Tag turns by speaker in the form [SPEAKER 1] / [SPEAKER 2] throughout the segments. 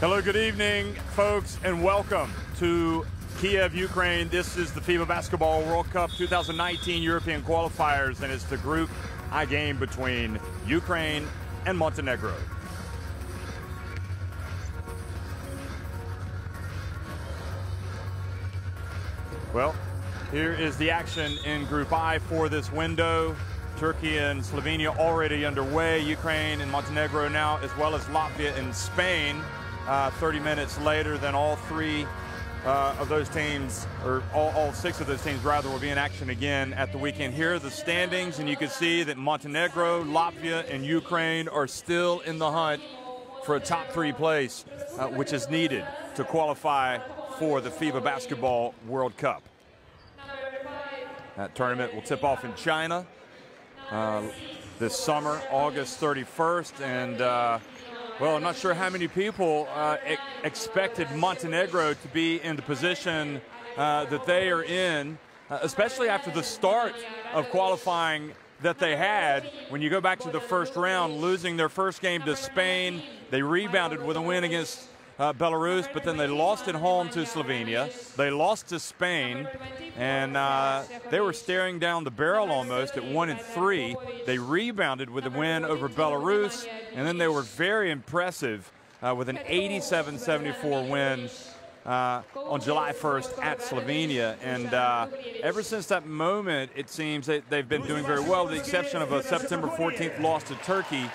[SPEAKER 1] Hello, good evening, folks, and welcome to Kiev, Ukraine. This is the FIBA Basketball World Cup 2019 European Qualifiers, and it's the Group I game between Ukraine and Montenegro. Well, here is the action in Group I for this window. Turkey and Slovenia already underway. Ukraine and Montenegro now, as well as Latvia and Spain. 30 minutes later, then all three of those teams, or all six of those teams rather, will be in action again at the weekend. Here are the standings, and you can see that Montenegro, Latvia, and Ukraine are still in the hunt for a top three place, which is needed to qualify for the FIBA Basketball World Cup. That tournament will tip off in China this summer, August 31st, and well, I'm not sure how many people expected Montenegro to be in the position that they are in, especially after the start of qualifying that they had. When you go back to the first round, losing their first game to Spain, they rebounded with a win against Belarus, but then they lost at home to Slovenia. They lost to Spain, and they were staring down the barrel almost at 1-3. They rebounded with a win over Belarus, and then they were very impressive with an 87-74 win on July 1st at Slovenia. And ever since that moment, it seems that they've been doing very well, with the exception of a September 14th loss to Turkey.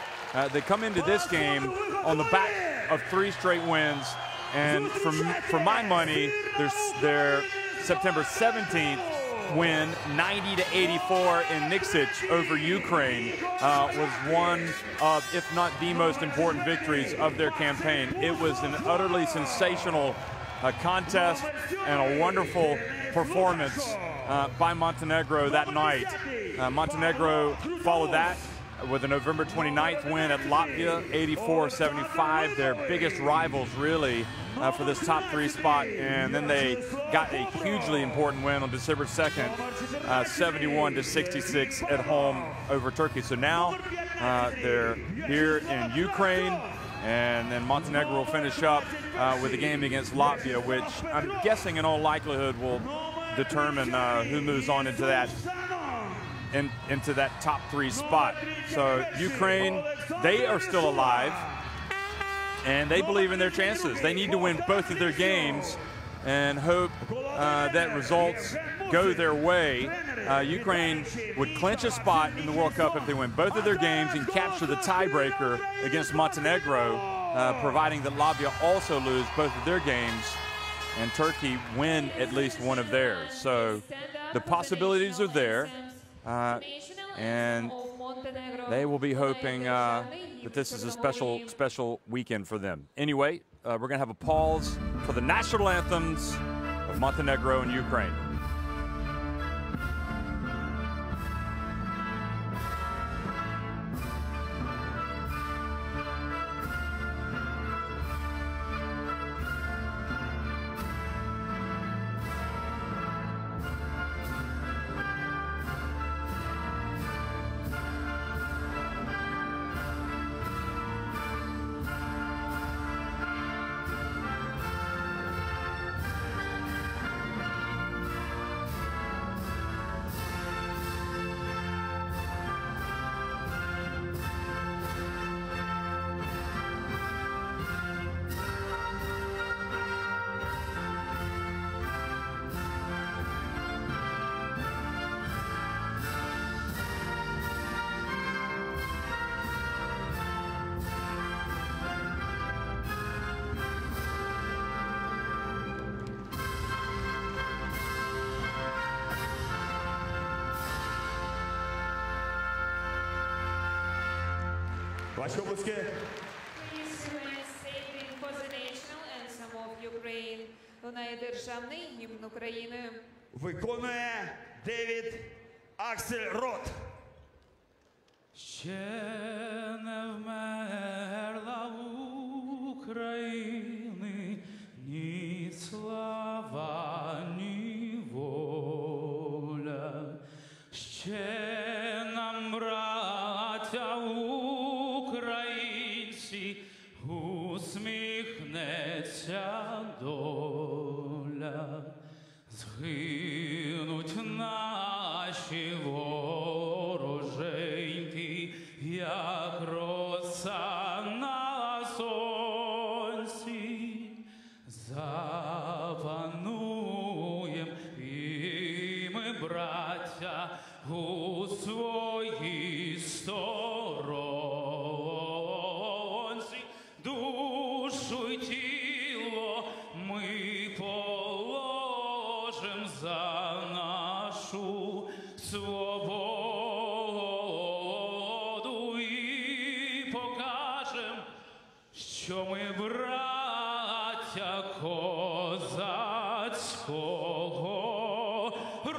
[SPEAKER 1] They come into this game on the back of 3 straight wins, and for my money, their September 17th win, 90-84 in Nikšić over Ukraine, was one of, if not the most important victories of their campaign. It was an utterly sensational contest and a wonderful performance by Montenegro that night. Montenegro followed that with a November 29th win at Latvia, 84-75, their biggest rivals really for this top 3 spot. And then they got a hugely important win on December 2nd, 71-66 at home over Turkey. So now they're here in Ukraine, and then Montenegro will finish up with a game against Latvia, which I'm guessing in all likelihood will determine who moves on into that top 3 spot. So Ukraine, they are still alive, and they believe in their chances. They need to win both of their games and hope that results go their way. Ukraine would clinch a spot in the World Cup if they win both of their games and capture the tiebreaker against Montenegro, providing that Latvia also lose both of their games and Turkey win at least one of theirs. So the possibilities are there. And they will be hoping that this is a special weekend for them. Anyway, we're going to have a pause for the national anthems of Montenegro and Ukraine.
[SPEAKER 2] Ваші обласки.
[SPEAKER 3] For the national anthem of Ukraine, лунає державний гімн України.
[SPEAKER 2] Виконує Девід Аксель Рот.
[SPEAKER 4] Ще не вмерла України ні слава, ні воля. Ще нам, браття українці, усміхне ця доля, згинуть наші вороженьки, як роса на сонці. Запануєм і ми, браття, у своїй сторонці, душу й тіло ми положим за нашу свободу і покажем, що ми браття козацького роду.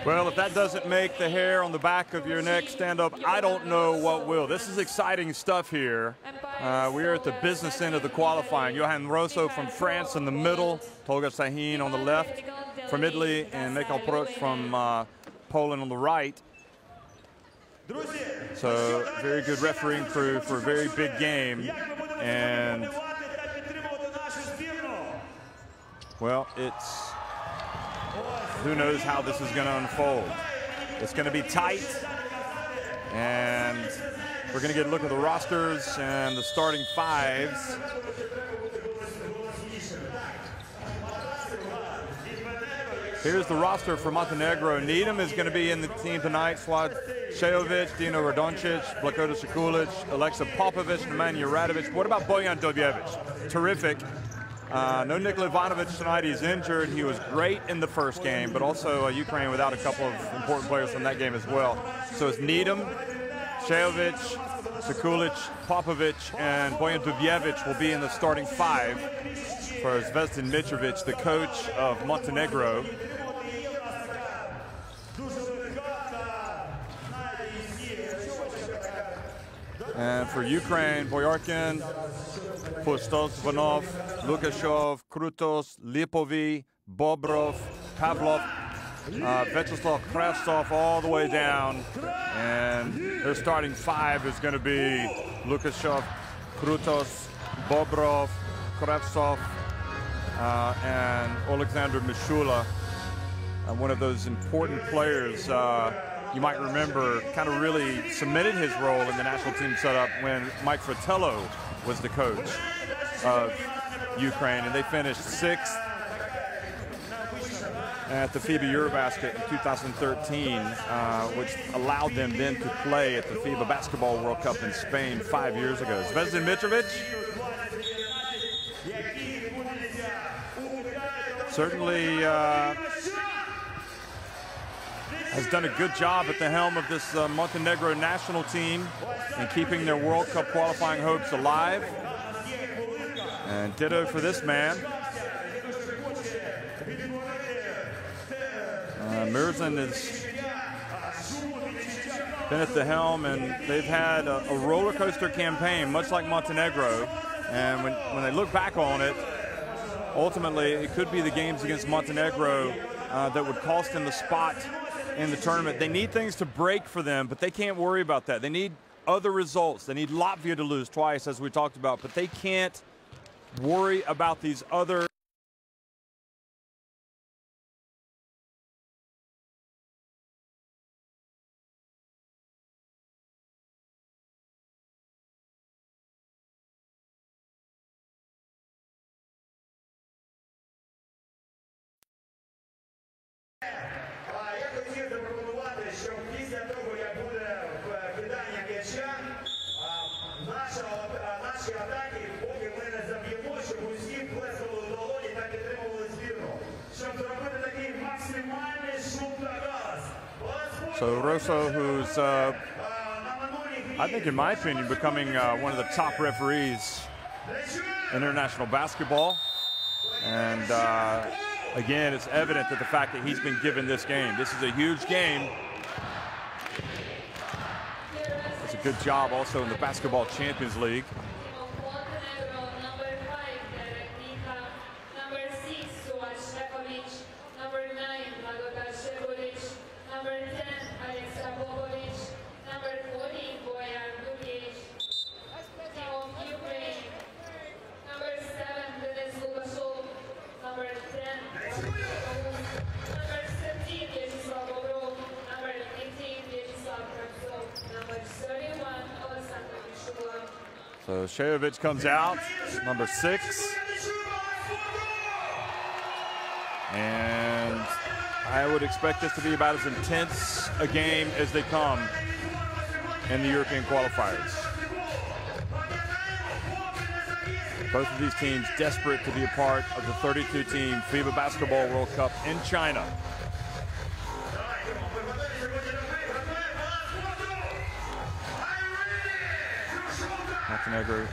[SPEAKER 1] Well, if that doesn't make the hair on the back of your neck stand up, I don't know what will. This is exciting stuff here. We are at the business end of the qualifying. Johan Rosso from France in the middle, Tolga Sahin on the left from Italy, and Mikhail Proch from Poland on the right. So very good refereeing crew for a very big game. And, well, it's... who knows how this is going to unfold. It's going to be tight, and we're going to get a look at the rosters and the starting fives. Here's the roster for Montenegro. Needham is going to be in the team tonight. Slad Shejovic, Dino Radoncic, Blakoda Sekulic, Aleksa Popovic, Nemanja Radovic. What about Bojan Dovjevic? Terrific. No Nikola Ivanovic tonight. He's injured. He was great in the first game, but also Ukraine without a couple of important players from that game as well. So it's Needham, Shejovic, Sekulic, Popovic, and Bojan Dovjevic will be in the starting five for Zvezdan Mitrovic, the coach of Montenegro. And for Ukraine, Boyarkin, Pustos, Vanov, Lukashov, Krutos, Lipovi, Bobrov, Pavlov, Vyacheslav Kravtsov all the way down. And their starting five is going to be Lukashov, Krutos, Bobrov, Kravtsov, and Alexander Mishula. One of those important players you might remember kind of really cemented his role in the national team setup when Mike Fratello was the coach of Ukraine, and they finished 6th at the FIBA Eurobasket in 2013, which allowed them then to play at the FIBA Basketball World Cup in Spain 5 years ago. Zvezdan Mitrovic certainly has done a good job at the helm of this Montenegro national team in keeping their World Cup qualifying hopes alive. And ditto for this man. Mirzan has been at the helm, and they've had a roller coaster campaign, much like Montenegro. And when they look back on it, ultimately it could be the games against Montenegro that would cost them the spot in the tournament. They need things to break for them, but they can't worry about that. They need other results. They need Latvia to lose twice, as we talked about, but they can't worry about these other So Rosso, who's, I think in my opinion, becoming one of the top referees in international basketball. And again, it's evident that the fact that he's been given this game. This is a huge game. It's a good job also in the Basketball Champions League.
[SPEAKER 3] Number 9, Blagoda Sekulic. Number
[SPEAKER 1] So Shayovic comes out, number 6. And I would expect this to be about as intense a game as they come in the European qualifiers. Both of these teams desperate to be a part of the 32-team FIBA Basketball World Cup in China. Montenegro.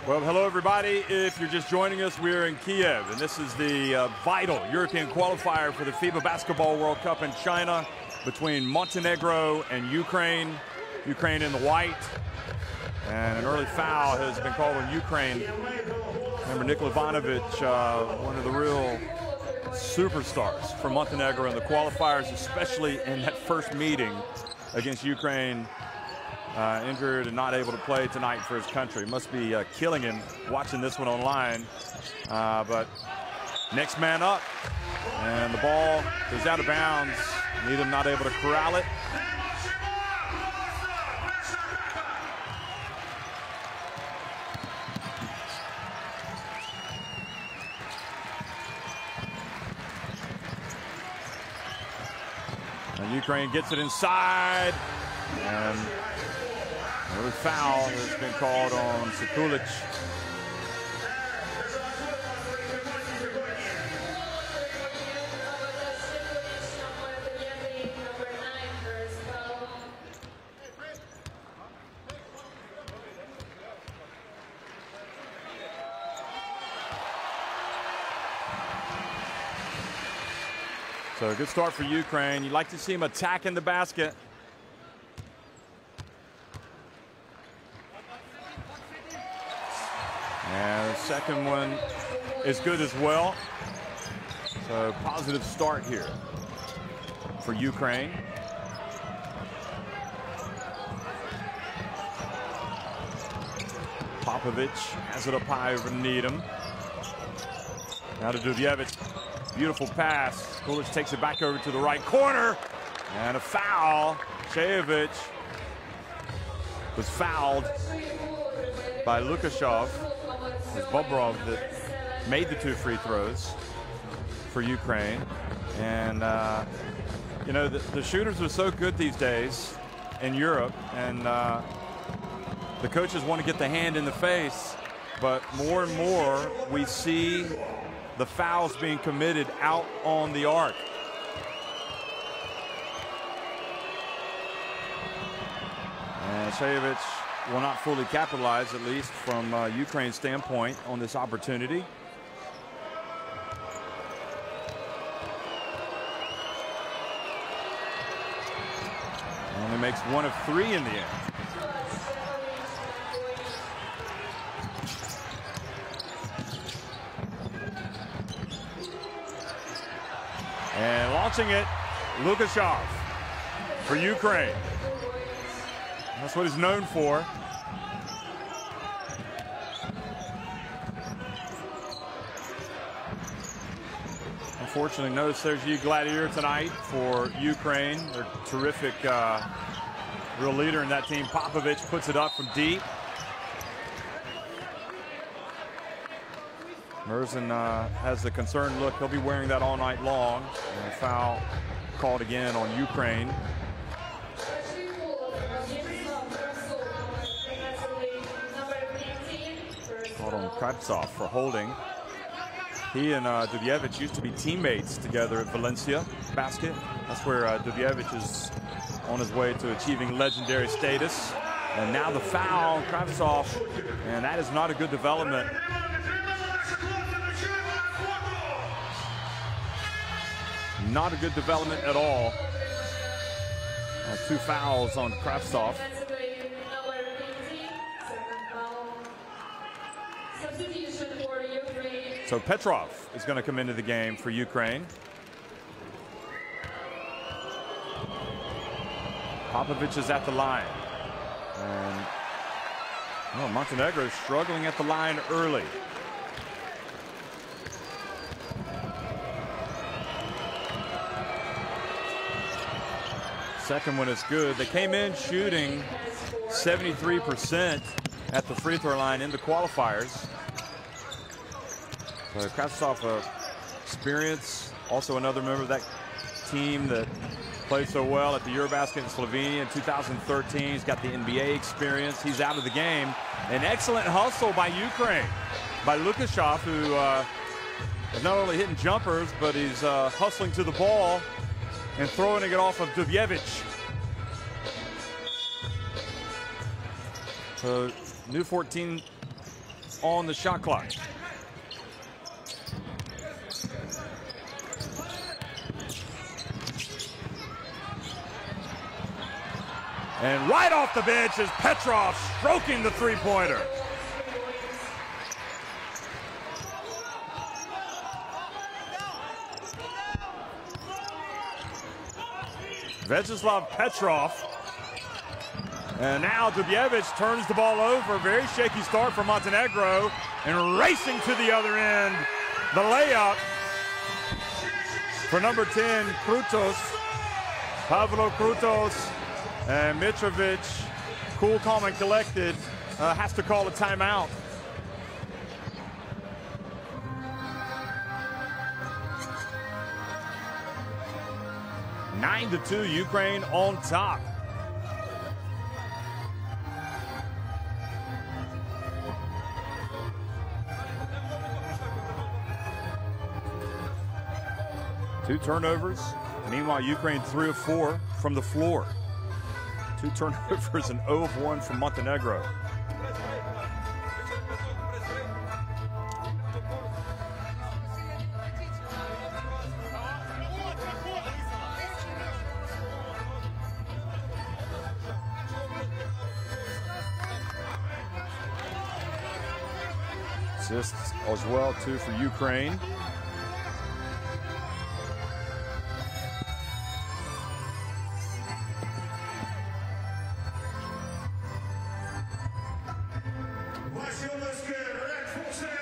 [SPEAKER 1] Well, hello everybody. If you're just joining us, we're in Kiev, and this is the vital European qualifier for the FIBA Basketball World Cup in China between Montenegro and Ukraine. Ukraine in the white, and an early foul has been called on Ukraine. Remember, Nikola Ivanovic, one of the real superstars for Montenegro in the qualifiers, especially in that first meeting against Ukraine. Injured and not able to play tonight for his country. Must be killing him watching this one online. But next man up, and the ball goes out of bounds. Needham not able to corral it. And Ukraine gets it inside, and another foul has been called on Sekulic. So a good start for Ukraine. You'd like to see him attacking the basket. And the second one is good as well. So positive start here for Ukraine. Popovic has it up high over Needham. Now to Dubjevic. Beautiful pass. Kulic takes it back over to the right corner. And a foul. Shayovic was fouled by Lukashov. It was Bobrov that made the 2 free throws for Ukraine. And, you know, the shooters are so good these days in Europe. And the coaches want to get the hand in the face. But more and more, we see the fouls being committed out on the arc. And Shayovic will not fully capitalize, at least from Ukraine's standpoint, on this opportunity. Only makes 1 of 3 in the end. And launching it, Lukashov for Ukraine. That's what he's known for. Unfortunately, no Sergei Gladiator tonight for Ukraine. They're terrific, real leader in that team. Popovic puts it up from deep. Merzen has the concerned look. He'll be wearing that all night long. And a foul called again on Ukraine. Called on Kravtsov for holding. He and Dubjevic used to be teammates together at Valencia Basket. That's where Dubjevic is on his way to achieving legendary status. And now the foul on Kravtsov, and that is not a good development. Not a good development at all. 2 fouls on Kravtsov. So Petrov is going to come into the game for Ukraine. Popovic is at the line. And Montenegro is struggling at the line early. Second one is good. They came in shooting 73% at the free throw line in the qualifiers. So Krasnov, experience, also another member of that team that played so well at the Eurobasket in Slovenia in 2013. He's got the NBA experience. He's out of the game. An excellent hustle by Ukraine, by Lukashov, who is not only hitting jumpers, but he's hustling to the ball and throwing it off of Dubjevic. So new 14 on the shot clock. And right off the bench is Petrov stroking the three-pointer. Vyacheslav Petrov. And now Dubjevic turns the ball over. Very shaky start for Montenegro. And racing to the other end. The layup for number 10, Krutos. Pavlo Krutos. And Mitrovic, cool, calm, and collected, has to call a timeout. Nine to 2, Ukraine on top. Two turnovers. Meanwhile, Ukraine 3 of 4 from the floor. Two turnovers and 0 of 1 from Montenegro. Assists as well, 2 for Ukraine.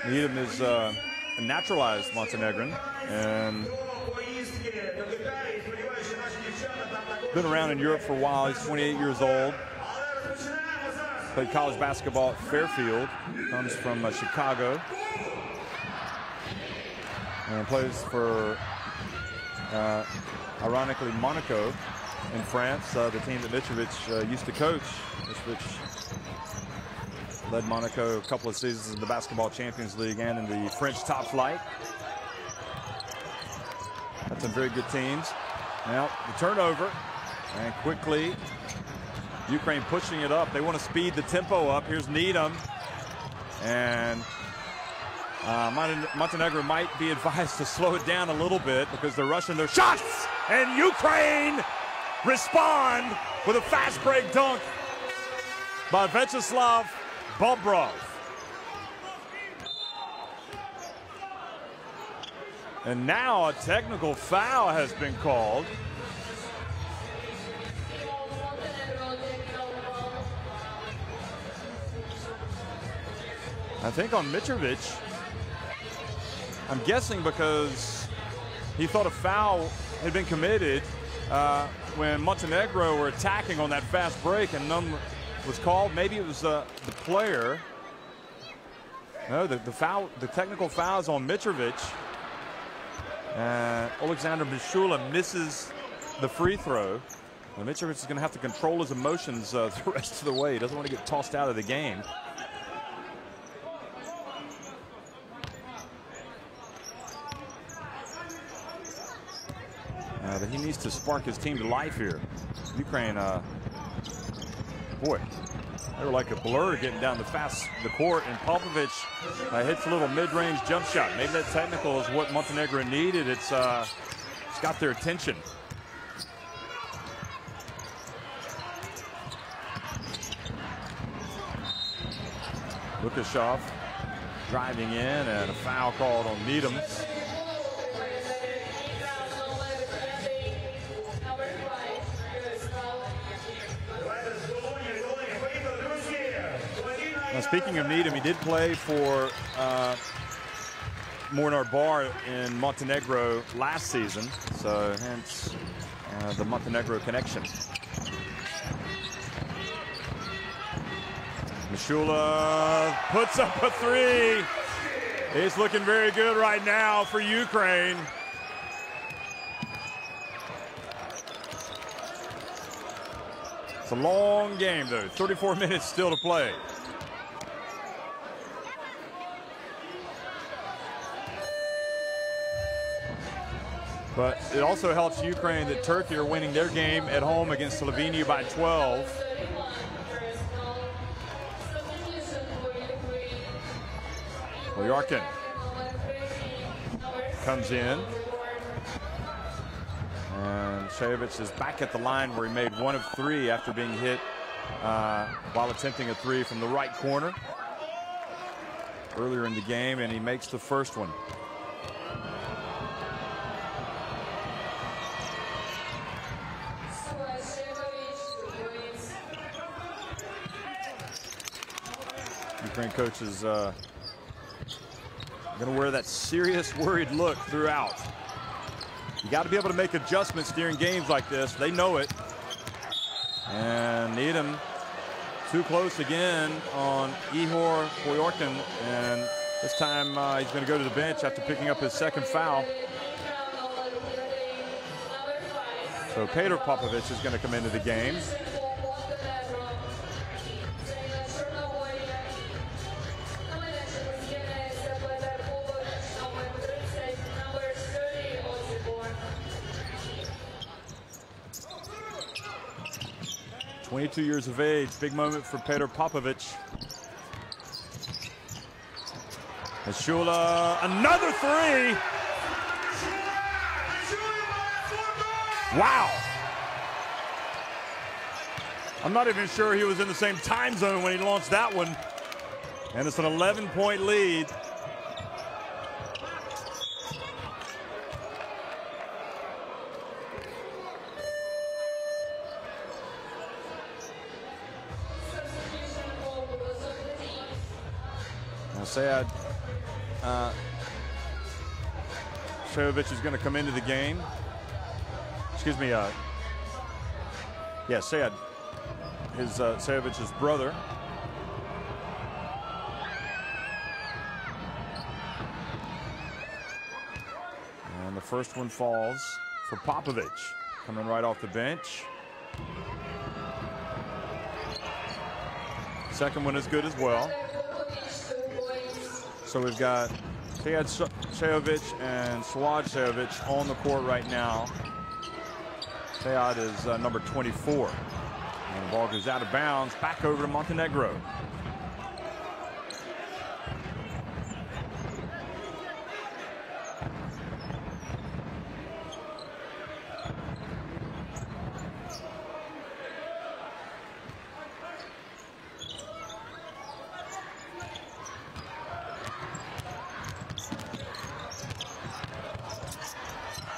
[SPEAKER 1] Needham is a naturalized Montenegrin and been around in Europe for a while. He's 28 years old. Played college basketball at Fairfield. Comes from Chicago. And plays for, ironically, Monaco in France, the team that Mitrovic used to coach. Mitrovic led Monaco a couple of seasons in the Basketball Champions League and in the French top flight. That's some very good teams. Now the turnover, and quickly Ukraine pushing it up. They want to speed the tempo up. Here's Needham, and Montenegro might be advised to slow it down a little bit because they're rushing their shots, and Ukraine respond with a fast break dunk by Vyacheslav Bobrov. And now a technical foul has been called. I think on Mitrovic. I'm guessing because he thought a foul had been committed when Montenegro were attacking on that fast break and none was called. Maybe it was the player. No, the foul, the technical foul is on Mitrovic. Alexander Mishula misses the free throw. And Mitrovic is going to have to control his emotions the rest of the way. He doesn't want to get tossed out of the game. But he needs to spark his team to life here. Ukraine, boy, they were like a blur getting down the court, and Popovic hits a little mid-range jump shot. Maybe that technical is what Montenegro needed. It's got their attention. Lukashov driving in, and a foul called on Needham. Now, speaking of Needham, he did play for Mornar Bar in Montenegro last season, so hence the Montenegro connection. Mishula puts up a three. It's looking very good right now for Ukraine. It's a long game, though. 34 minutes still to play. But it also helps Ukraine that Turkey are winning their game at home against Slovenia by 12. Boyarkin comes in. And Shajovic is back at the line where he made 1 of 3 after being hit while attempting a 3 from the right corner earlier in the game, and he makes the first one. Ukraine coach is going to wear that serious, worried look throughout. You got to be able to make adjustments during games like this. They know it. And Needham too close again on Ihor Boyarkin, and this time he's going to go to the bench after picking up his second foul. So Peter Popovic is going to come into the game. .22 years of age, big moment for Peter Popovic. Mishula, another 3. Wow. I'm not even sure he was in the same time zone when he launched that one. And it's an 11-point lead. Sad. Shajovic is going to come into the game. Excuse me. Sad. His Sajovic's brother. And the first one falls for Popovic, coming right off the bench. Second one is good as well. So we've got Sead Shajovic and Swad Shajovic on the court right now. Sead is number 24. And the ball goes out of bounds, back over to Montenegro.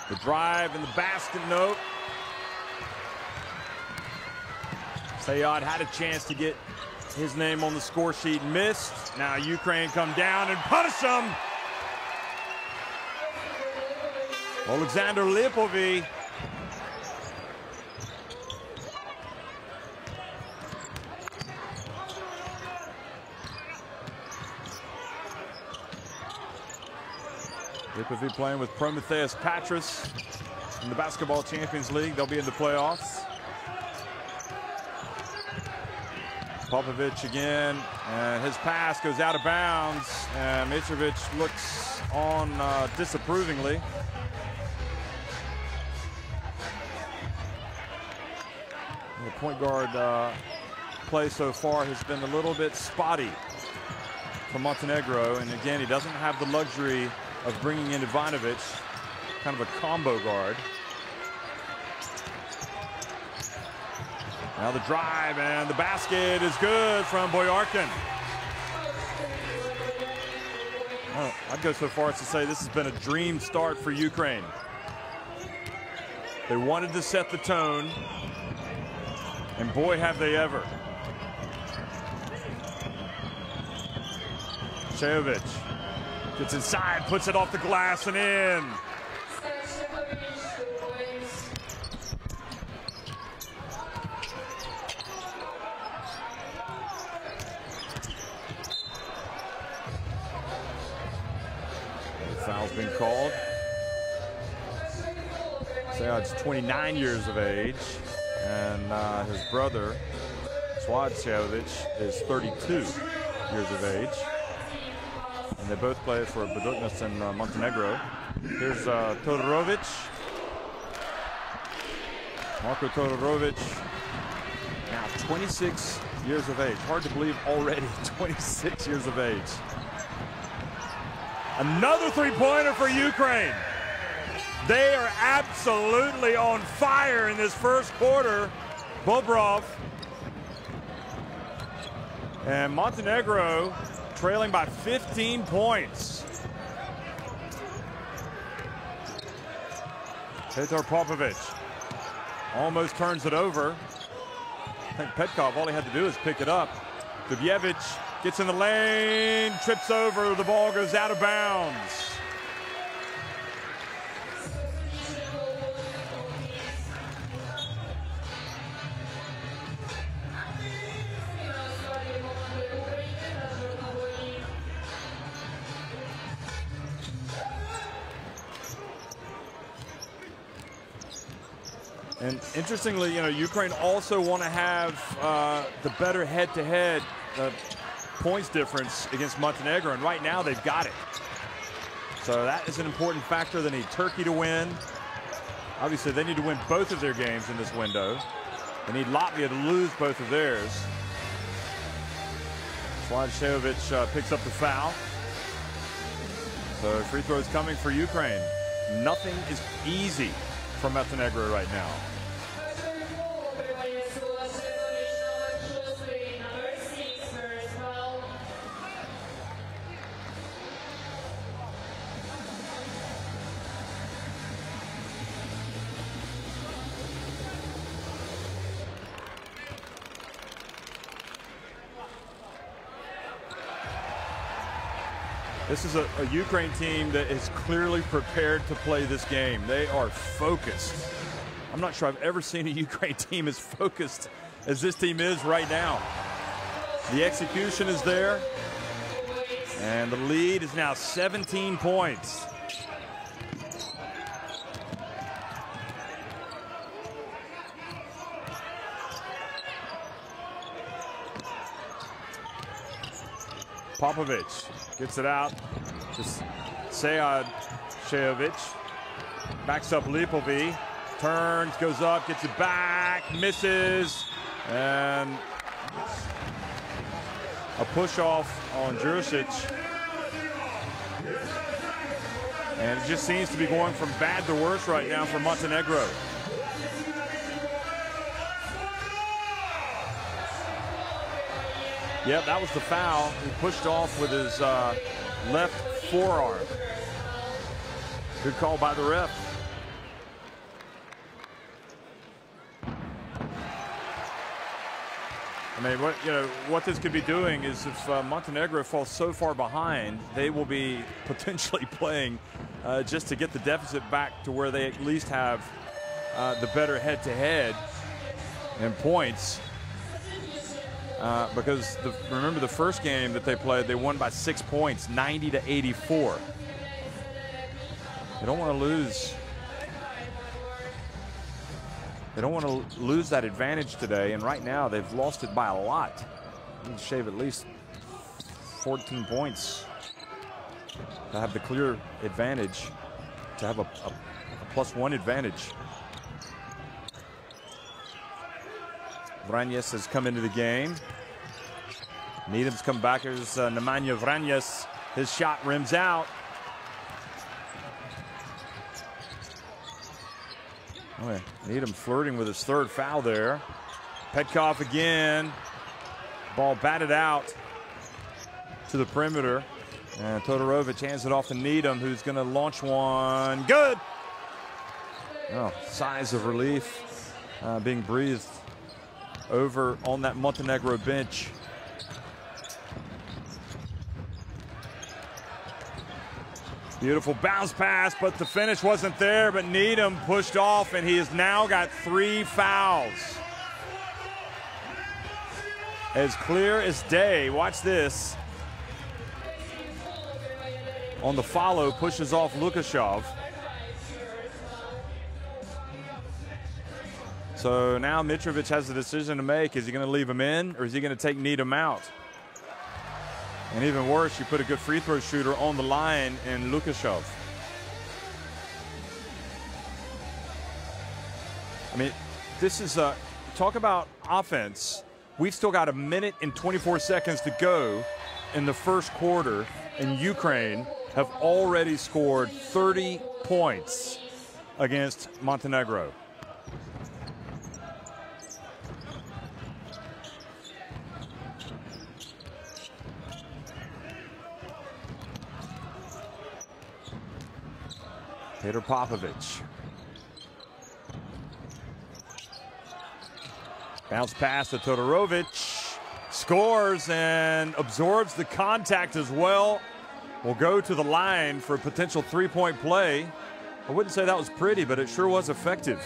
[SPEAKER 1] The drive and the basket, note. Sead had a chance to get his name on the score sheet, missed. Now Ukraine come down and punish him. Alexander Lipovy. Lipovy playing with Prometheus Patras in the Basketball Champions League. They'll be in the playoffs. Popovic again, and his pass goes out of bounds, and Mitrovic looks on disapprovingly. The point guard play so far has been a little bit spotty for Montenegro, and again, he doesn't have the luxury of bringing in Ivanovic, kind of a combo guard. Now the drive, and the basket is good from Boyarkin. Oh, I'd go so far as to say this has been a dream start for Ukraine. They wanted to set the tone, and boy have they ever. Shajovic gets inside, puts it off the glass and in. Foul's been called. Sead's 29 years of age, and his brother, Swad Sejovic, is 32 years of age. And they both play for Budućnost in Montenegro. Here's Todorovic. Marko Todorovic, now 26 years of age. Hard to believe already, 26 years of age. Another three-pointer for Ukraine. They are absolutely on fire in this first quarter. Bobrov. And Montenegro trailing by 15 points. Petar Popovic almost turns it over. I think Petkov, all he had to do is pick it up. Dubjevic gets in the lane, trips over, the ball goes out of bounds. And interestingly, you know, Ukraine also want to have the better head-to-head points difference against Montenegro, and right now they've got it. So that is an important factor. They need Turkey to win. Obviously, they need to win both of their games in this window. They need Latvia to lose both of theirs. Vlad picks up the foul. So free throws coming for Ukraine. Nothing is easy for Montenegro right now. This is a Ukraine team that is clearly prepared to play this game. They are focused. I'm not sure I've ever seen a Ukraine team as focused as this team is right now. The execution is there, and the lead is now 17 points. Popovic gets it out to Sejovic. Backs up Lipovi. Turns, goes up, gets it back, misses. And a push off on Juricic. And it just seems to be going from bad to worse right now for Montenegro. Yep, that was the foul. He pushed off with his left forearm. Good call by the ref. I mean, what this could be doing is if Montenegro falls so far behind, they will be potentially playing just to get the deficit back to where they at least have the better head-to-head in points. Because remember the first game that they played, they won by 6 points, 90-84. They don't want to lose. They don't want to lose that advantage today, and right now they've lost it by a lot. They need to shave at least 14 points to have the clear advantage, to have a +1 advantage. Vranjes has come into the game. Needham's come back. Here's Nemanja Vranjes. His shot rims out. Oh, yeah. Needham flirting with his third foul there. Petkov again. Ball batted out to the perimeter. And Todorovic hands it off to Needham, who's going to launch one. Good! Oh, sighs of relief being breathed over on that Montenegro bench. Beautiful bounce pass, but the finish wasn't there, but Needham pushed off, and he has now got 3 fouls. As clear as day. Watch this. on the follow, pushes off Lukashov. So now Mitrovic has a decision to make. Is he going to leave him in, or is he going to take Needham out? And even worse, you put a good free throw shooter on the line in Lukashov. I mean, this is talk about offense. We've still got 1 minute and 24 seconds to go in the first quarter, and Ukraine have already scored 30 points against Montenegro. Peter Popovic. Bounce pass to Todorovic. Scores and absorbs the contact as well. Will go to the line for a potential three-point play. I wouldn't say that was pretty, but it sure was effective.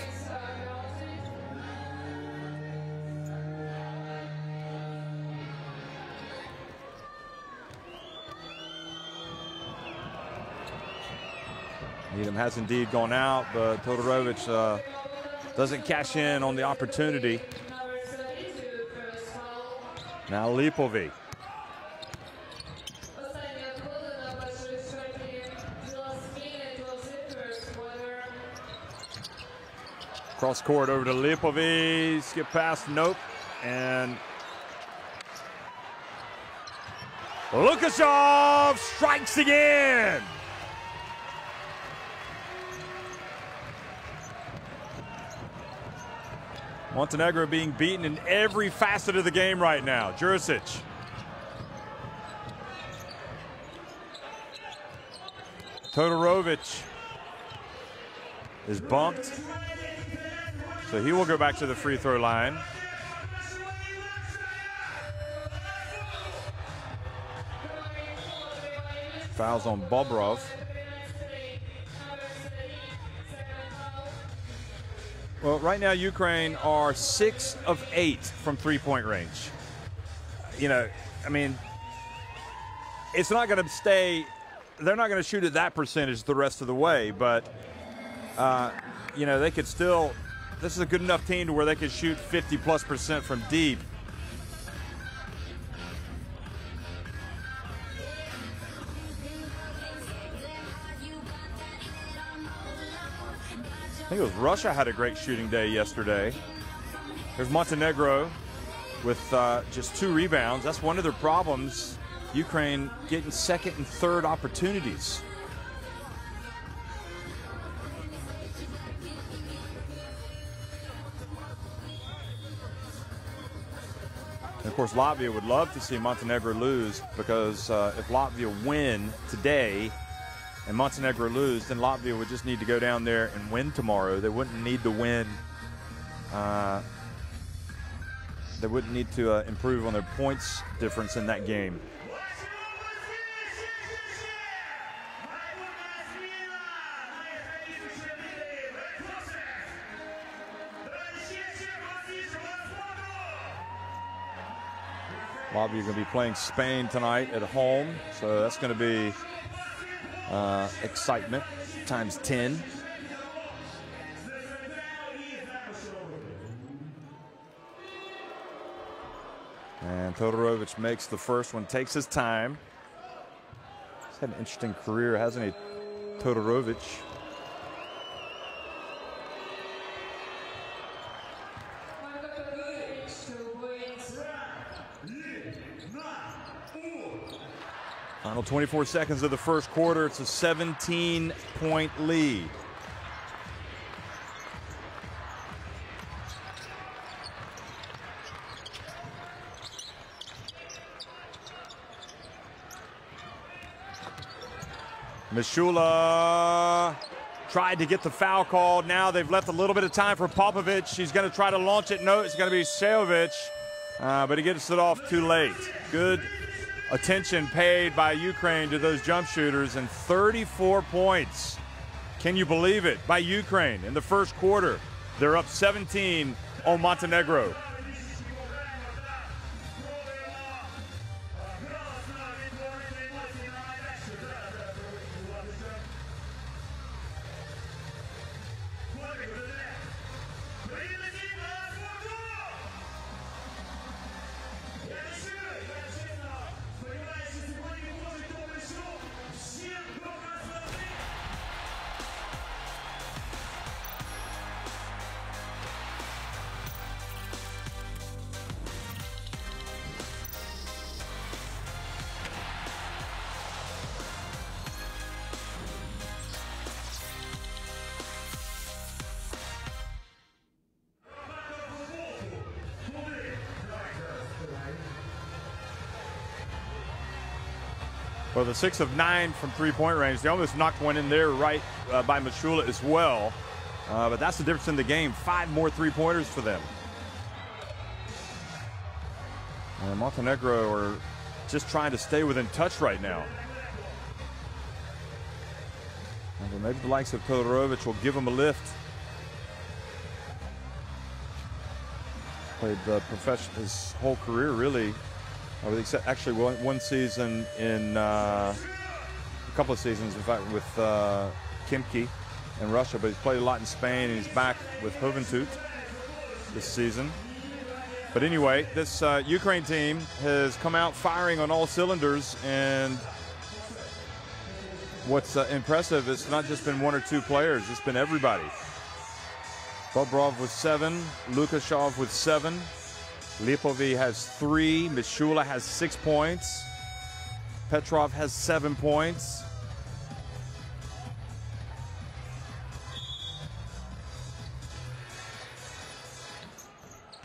[SPEAKER 1] Needham has indeed gone out, but Todorovic doesn't cash in on the opportunity. Now Lipovic. Cross court over to Lipovic. Skip past, nope. And Lukashov strikes again. Montenegro being beaten in every facet of the game right now. Jurisic. Todorovic is bumped. So he will go back to the free throw line. Fouls on Bobrov. Well, right now, Ukraine are 6 of 8 from three-point range. You know, I mean, it's not going to stay, they're not going to shoot at that percentage the rest of the way, but, you know, they could still, this is a good enough team to where they could shoot 50+% from deep. I think it was Russia had a great shooting day yesterday. There's Montenegro with just 2 rebounds. That's one of their problems. Ukraine getting second and third opportunities. And of course, Latvia would love to see Montenegro lose, because if Latvia win today and Montenegro lose, then Latvia would just need to go down there and win tomorrow. They wouldn't need to win. They wouldn't need to improve on their points difference in that game. Latvia going to be playing Spain tonight at home, so that's going to be excitement times 10. And Todorovic makes the first one, takes his time. He's had an interesting career, hasn't he, Todorovic? Final 24 seconds of the first quarter. It's a 17-point lead. Mishula tried to get the foul called. Now they've left a little bit of time for Popovic. He's going to try to launch it. No, it's going to be Sejovic, but he gets it off too late. Good attention paid by Ukraine to those jump shooters, and 34 points. Can you believe it? By Ukraine in the first quarter. They're up 17 on Montenegro. Well, the 6 of 9 from three-point range. They almost knocked one in there right by Mashula as well. But that's the difference in the game. 5 more three-pointers for them. And Montenegro are just trying to stay within touch right now. And maybe the likes of Todorovic will give them a lift. Played his whole career, really. Except actually one season in a couple of seasons, in fact, with Khimki in Russia. But he's played a lot in Spain, and he's back with Juventud this season. But anyway, this Ukraine team has come out firing on all cylinders, and what's impressive is not just been 1 or 2 players, it's been everybody. Bobrov with 7, Lukashov with 7, Lipovi has 3, Mishula has 6 points, Petrov has 7 points.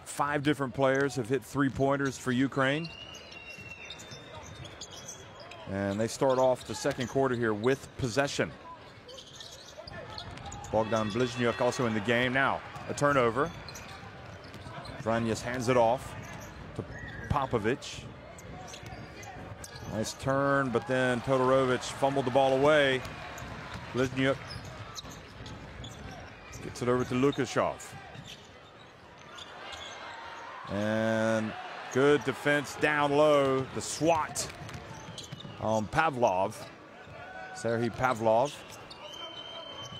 [SPEAKER 1] Five different players have hit 3-pointers for Ukraine. And they start off the second quarter here with possession. Bogdan Bliznyuk also in the game. Now, a turnover. Vranjes hands it off to Popovic. Nice turn, but then Todorovic fumbled the ball away. Bliznyuk gets it over to Lukashov. And good defense down low. The swat on Pavlov. Serhii Pavlov.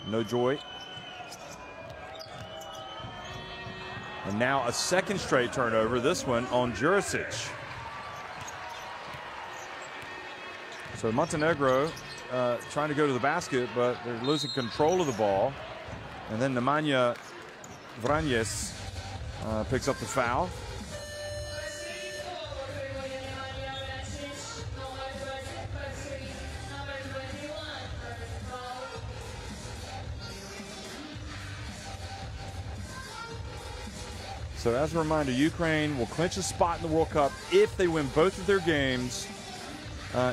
[SPEAKER 1] No joy. And now a second straight turnover, this one on Jurisic. So Montenegro trying to go to the basket, but they're losing control of the ball. And then Nemanja Vranjes picks up the foul. So as a reminder, Ukraine will clinch a spot in the World Cup if they win both of their games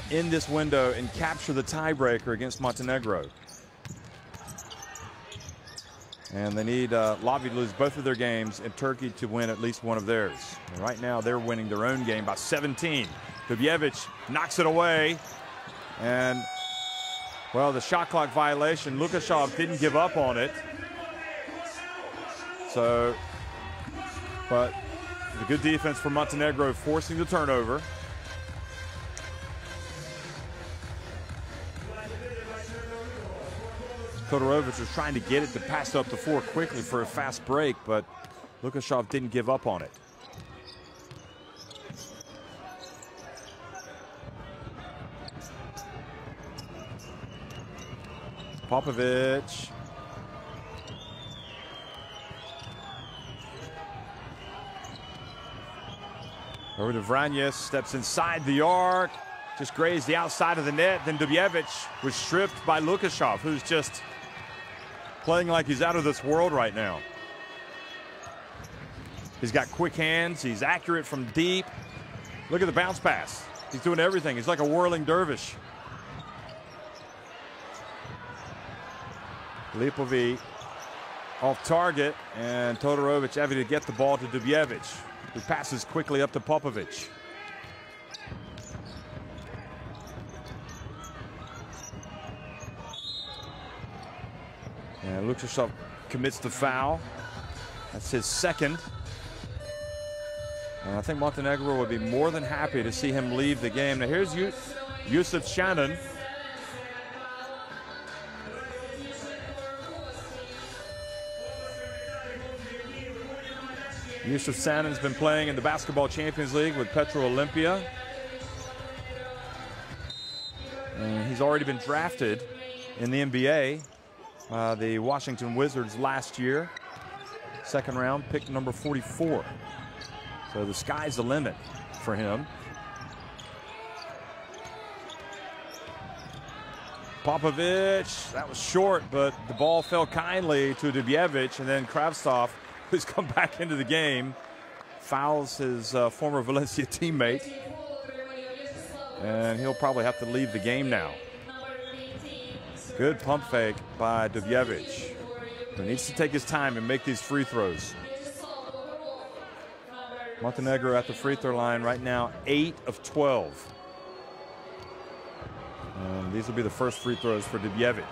[SPEAKER 1] in this window and capture the tiebreaker against Montenegro. And they need Latvia to lose both of their games and Turkey to win at least one of theirs. And right now they're winning their own game by 17. Dubjevic knocks it away. And, well, the shot clock violation, Lukashov didn't give up on it. So, but the good defense for Montenegro forcing the turnover. Todorovic was trying to get it to pass up the floor quickly for a fast break, but Lukashov didn't give up on it. Popovic. Over to Vranjes, steps inside the arc, just grazed the outside of the net. Then Dubjevic was stripped by Lukashov, who's just playing like he's out of this world right now. He's got quick hands, he's accurate from deep. Look at the bounce pass. He's doing everything. He's like a whirling dervish. Lipovi off target, and Todorovic having to get the ball to Dubjevic, who passes quickly up to Popovic. And Lukashov commits the foul. That's his second. And I think Montenegro would be more than happy to see him leave the game. Now here's Yusuf Shannon. Yusuf Shannon's been playing in the Basketball Champions League with Petro Olympia. And he's already been drafted in the NBA. The Washington Wizards last year. Second round, pick number 44. So the sky's the limit for him. Popovic, that was short, but the ball fell kindly to Dubjevic, and then Kravtsov, who's come back into the game, fouls his former Valencia teammate. And he'll probably have to leave the game now. Good pump fake by Dubjevic, who needs to take his time and make these free throws. Montenegro at the free throw line right now, 8 of 12. And these will be the first free throws for Dubjevic.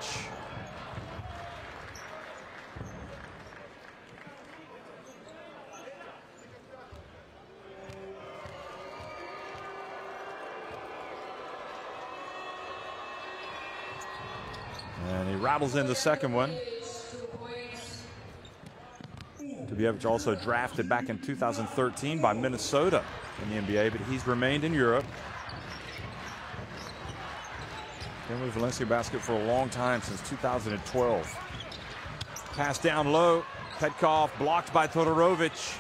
[SPEAKER 1] And he rattles in the second one. Dubjevic also drafted back in 2013 by Minnesota in the NBA, but he's remained in Europe. Been with Valencia basket for a long time, since 2012. Pass down low. Petkov blocked by Todorovic.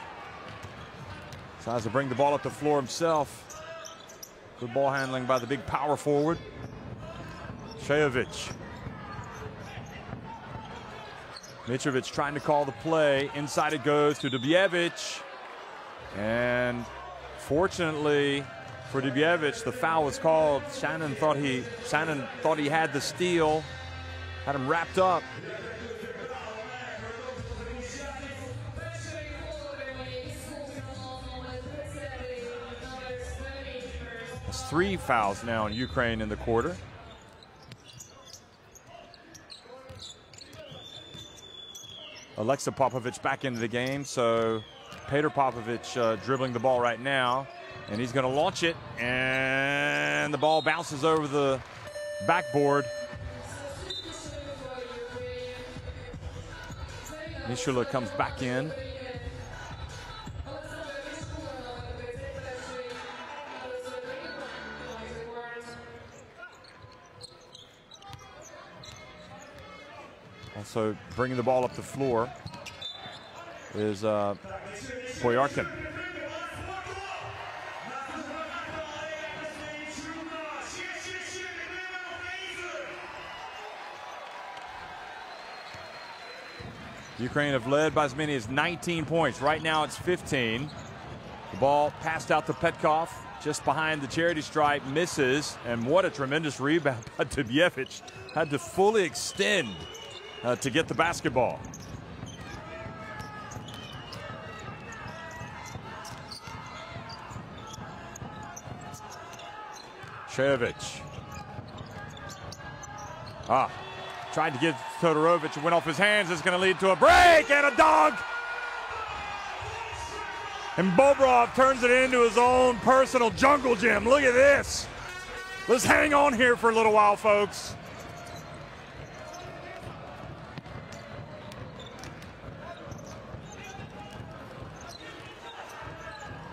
[SPEAKER 1] Tries to bring the ball up the floor himself. Good ball handling by the big power forward, Shajovic. Mitrovic trying to call the play. Inside it goes to Dubjevic. And fortunately for Dubjevic, the foul was called. Shannon thought he had the steal. Had him wrapped up. It's 3 fouls now in Ukraine in the quarter. Alexa Popovic back into the game, so Peter Popovic dribbling the ball right now, and he's going to launch it, and the ball bounces over the backboard. Mishula comes back in. Also bringing the ball up the floor is Boyarkin. Ukraine have led by as many as 19 points. Right now it's 15. The ball passed out to Petkov just behind the charity stripe, misses, and what a tremendous rebound by Dubjevic. Had to fully extend to get the basketball. Shajovic. Tried to get Todorovic. It went off his hands. It's going to lead to a break and a dunk. And Bobrov turns it into his own personal jungle gym. Look at this. Let's hang on here for a little while, folks.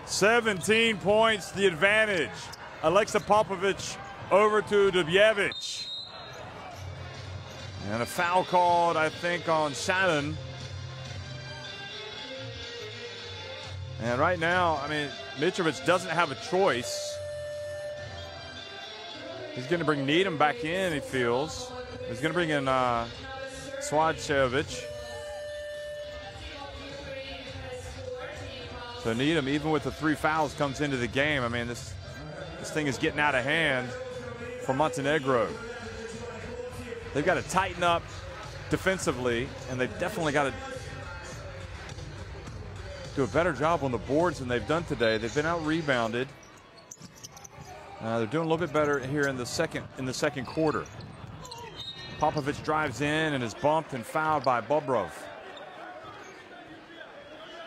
[SPEAKER 1] "17 points, the advantage." Alexa Popovic over to Dubjevic. And a foul called, I think, on Shannon. And right now, I mean, Mitrovic doesn't have a choice. He's going to bring Needham back in, he feels. He's going to bring in Swadshevic. So Needham, even with the 3 fouls, comes into the game. I mean, this thing is getting out of hand for Montenegro. They've got to tighten up defensively, and they've definitely got to do a better job on the boards than they've done today. They've been out-rebounded. They're doing a little bit better here in the second quarter. Popovic drives in and is bumped and fouled by Bobrov.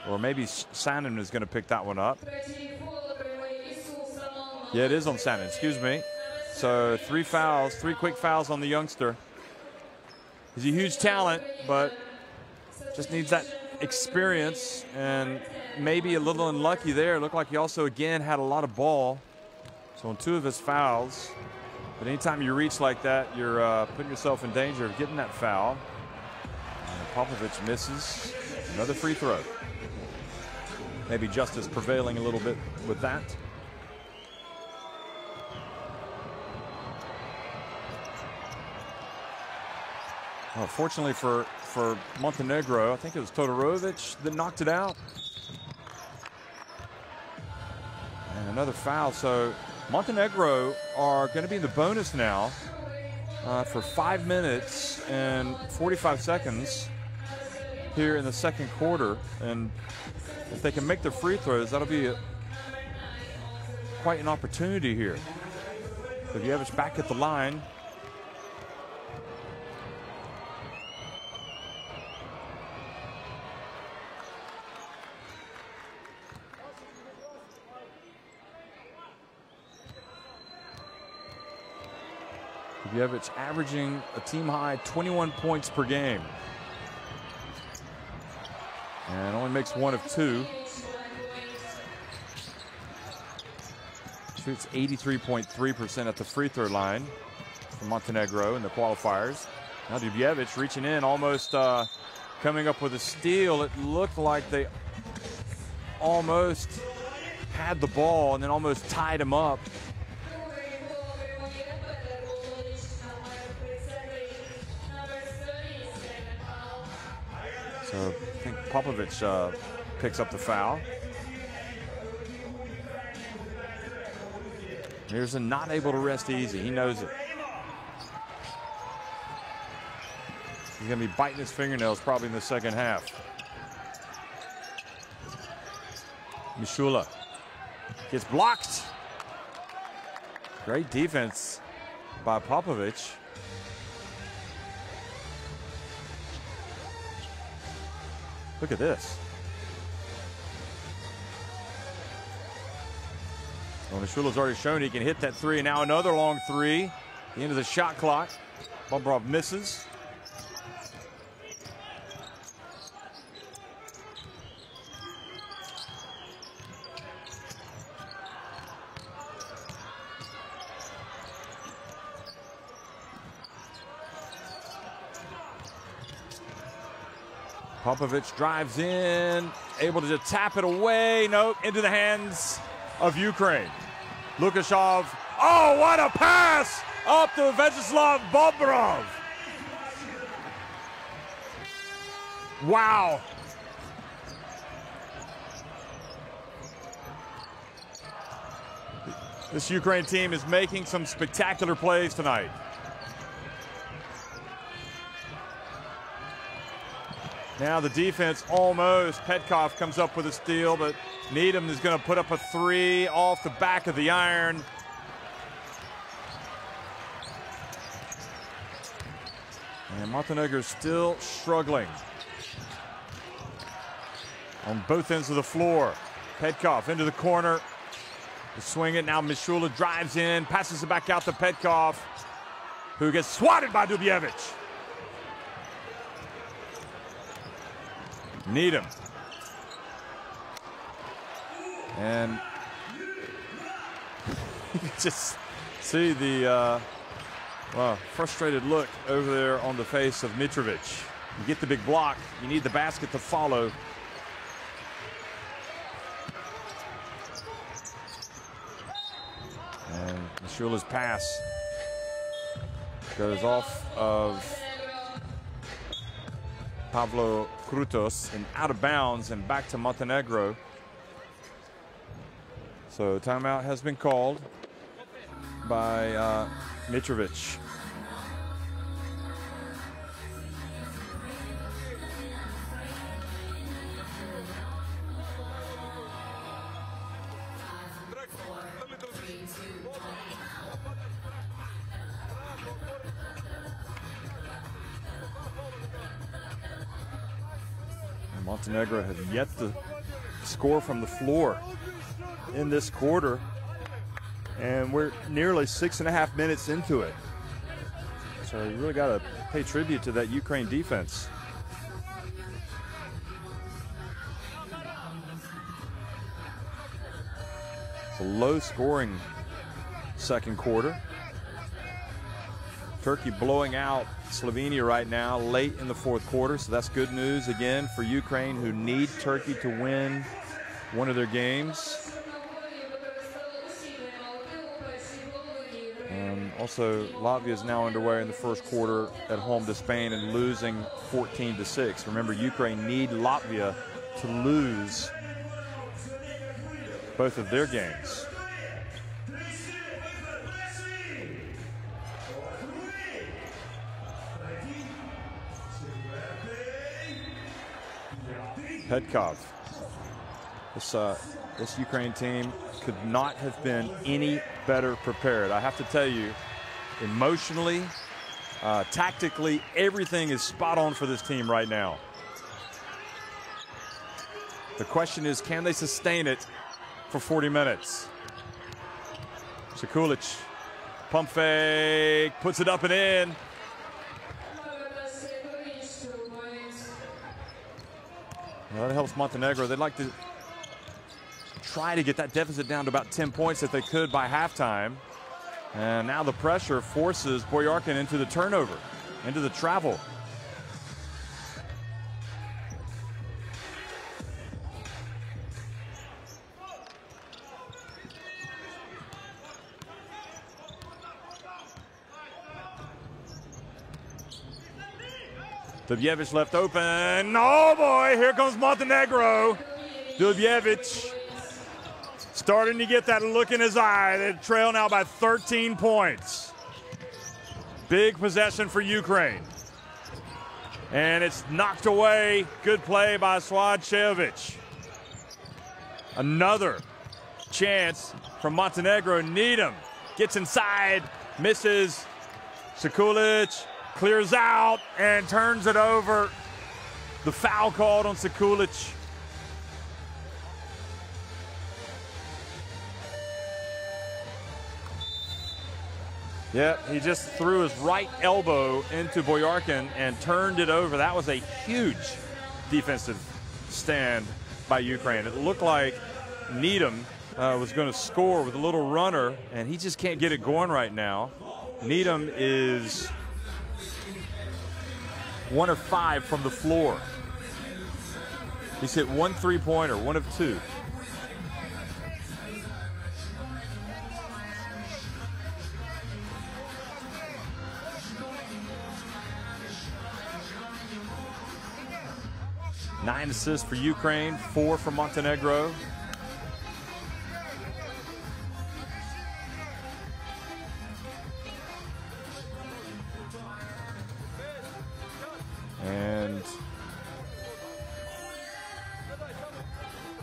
[SPEAKER 1] Or maybe Shannon is going to pick that one up. Yeah, it is on Shannon, excuse me. So 3 fouls, 3 quick fouls on the youngster. He's a huge talent, but just needs that experience and maybe a little unlucky there. Looked like he also, again, had a lot of ball. So on 2 of his fouls. But anytime you reach like that, you're putting yourself in danger of getting that foul. And Popovic misses another free throw. Maybe justice prevailing a little bit with that. Well, fortunately for Montenegro, I think it was Todorovic that knocked it out. And another foul, so Montenegro are going to be in the bonus now for 5 minutes and 45 seconds here in the second quarter. And if they can make their free throws, that'll be quite an opportunity here. Dubievich back at the line.
[SPEAKER 5] Dubievich averaging a team high 21 points per game. And only makes 1 of 2. Shoots 83.3% at the free throw line for Montenegro in the qualifiers. Now Dubievich reaching in, almost coming up with a steal. It looked like they almost had the ball and then almost tied him up. So I think Popovich picks up the foul. Here's a not able to rest easy. He knows it. He's going to be biting his fingernails probably in the second half. Mishula gets blocked. Great defense by Popovich. Look at this. Well, Mishula's already shown he can hit that three, and now another long three. The end of the shot clock. Bobrov misses. Popovich drives in, able to just tap it away. Nope, into the hands of Ukraine. Lukashov. Oh, what a pass up to Vyacheslav Bobrov. Wow. This Ukraine team is making some spectacular plays tonight. Now the defense almost. Petkov comes up with a steal, but Needham is going to put up a three off the back of the iron. And Montenegro still struggling on both ends of the floor. Petkov into the corner. To swing it. Now Mishula drives in, passes it back out to Petkov, who gets swatted by Dubievich. Needham. And you can just see the frustrated look over there on the face of Mitrovic. You get the big block, you need the basket to follow. And Mishula's pass goes off of Pavlo Krutos and out of bounds and back to Montenegro. So timeout has been called by Mitrovic. Montenegro has yet to score from the floor in this quarter, and we're nearly 6.5 minutes into it. So you really got to pay tribute to that Ukraine defense. It's a low-scoring second quarter. Turkey blowing out Slovenia right now late in the fourth quarter, so that's good news again for Ukraine, who need Turkey to win one of their games. And also Latvia is now underway in the first quarter at home to Spain and losing 14-6. Remember, Ukraine need Latvia to lose both of their games. Petkov. This Ukraine team could not have been any better prepared. I have to tell you, emotionally, tactically, everything is spot on for this team right now. The question is, can they sustain it for 40 minutes? Sekulic, pump fake, puts it up and in. Well, that helps Montenegro. They'd like to try to get that deficit down to about 10 points if they could by halftime. And now the pressure forces Boyarkin into the turnover, into the travel. Dubjevic left open. Oh boy, here comes Montenegro. Dubjevic starting to get that look in his eye. They trail now by 13 points. Big possession for Ukraine. And it's knocked away. Good play by Swadchevic. Another chance from Montenegro. Needham gets inside, misses. Sekulic clears out and turns it over. The foul called on Sekulic. Yeah, he just threw his right elbow into Boyarkin and turned it over. That was a huge defensive stand by Ukraine. It looked like Needham was going to score with a little runner, and he just can't get it going right now. Needham is 1 of 5 from the floor. He's hit 1 3-pointer, 1 of 2. Nine assists for Ukraine, 4 for Montenegro. And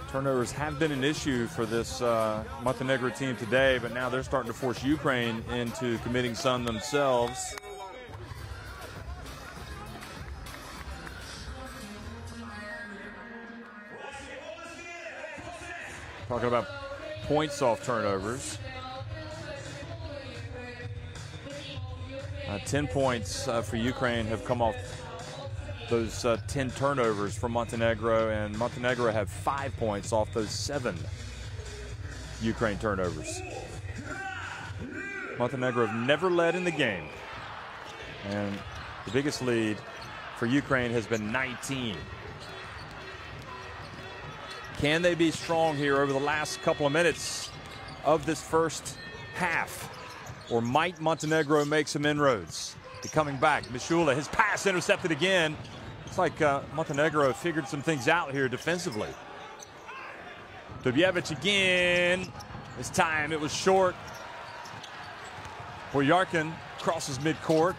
[SPEAKER 5] turnovers have been an issue for this Montenegro team today, but now they're starting to force Ukraine into committing some themselves. Talking about points off turnovers. 10 points for Ukraine have come off those 10 turnovers from Montenegro, and Montenegro have 5 points off those 7 Ukraine turnovers. Montenegro have never led in the game, and the biggest lead for Ukraine has been 19. Can they be strong here over the last couple of minutes of this first half? Or might Montenegro make some inroads? They're coming back. Mishula, his pass intercepted again. Looks like Montenegro figured some things out here defensively. Dubjevic again. This time it was short. Boyarkin crosses midcourt.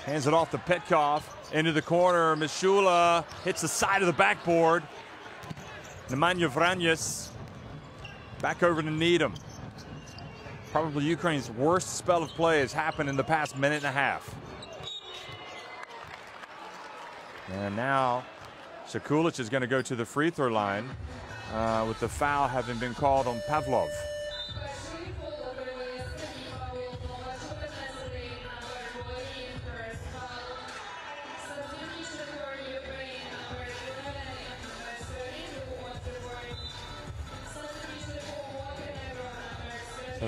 [SPEAKER 5] Hands it off to Petkov. Into the corner. Mishula hits the side of the backboard. Nemanja Vranjes back over to Needham. Probably Ukraine's worst spell of play has happened in the past minute and a half. And now Sekulic is going to go to the free throw line with the foul having been called on Pavlov.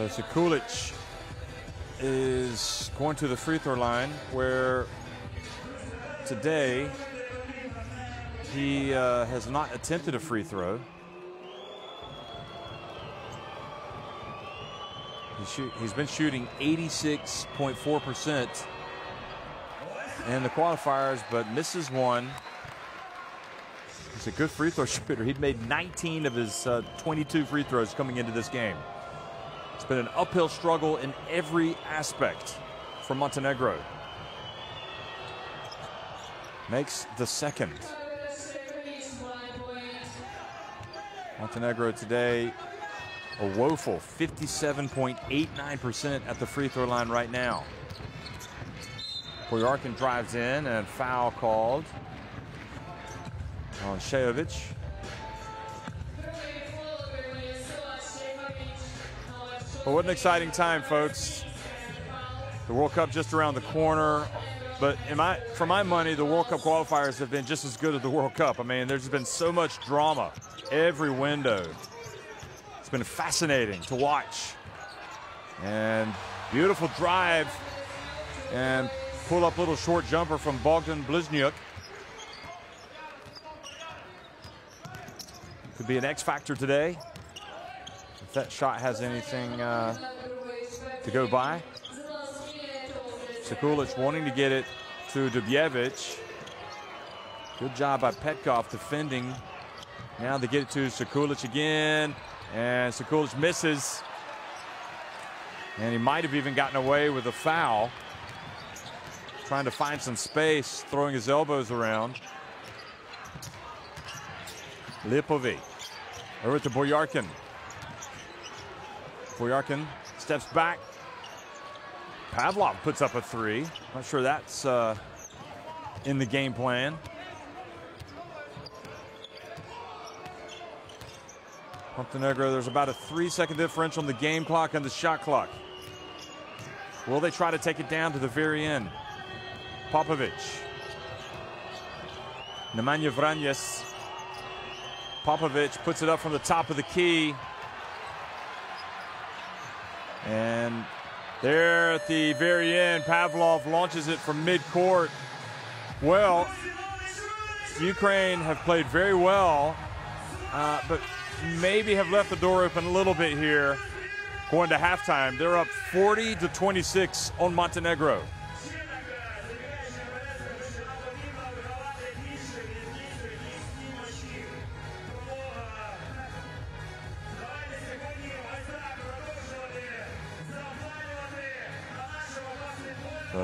[SPEAKER 5] Sekulic is going to the free throw line, where today he has not attempted a free throw. He's been shooting 86.4% in the qualifiers, but misses one. He's a good free throw shooter. He'd made 19 of his 22 free throws coming into this game. It's been an uphill struggle in every aspect for Montenegro. Makes the second. Montenegro today, a woeful 57.89% at the free throw line right now. Boyarkin drives in and foul called on Shajovic. But what an exciting time, folks. The World Cup just around the corner. But for my money, the World Cup qualifiers have been just as good as the World Cup. I mean, there's been so much drama every window. It's been fascinating to watch. And beautiful drive and pull up little short jumper from Bogdan Bliznyuk. Could be an X factor today if that shot has anything to go by. Sekulic wanting to get it to Dubjevic. Good job by Petkov defending. Now they get it to Sekulic again, and Sekulic misses. And he might have even gotten away with a foul. Trying to find some space, throwing his elbows around. Lipovic over to Boyarkin. Boyarkin steps back. Pavlov puts up a three. Not sure that's in the game plan. Montenegro, there's about a 3-second differential on the game clock and the shot clock. Will they try to take it down to the very end? Popovic. Nemanja Vranjes. Popovic puts it up from the top of the key. And there at the very end, Pavlov launches it from mid-court. Well, Ukraine have played very well, but maybe have left the door open a little bit here going to halftime. They're up 40-26 on Montenegro.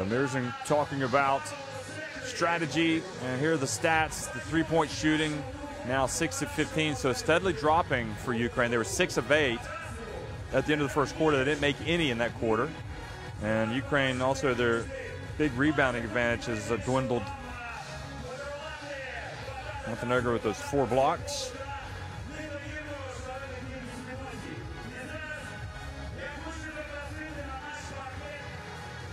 [SPEAKER 5] Merzing talking about strategy, and here are the stats. The three-point shooting now 6 of 15, so steadily dropping for Ukraine. They were 6 of 8 at the end of the first quarter. They didn't make any in that quarter. And Ukraine also, their big rebounding advantage has dwindled. Montenegro with those 4 blocks.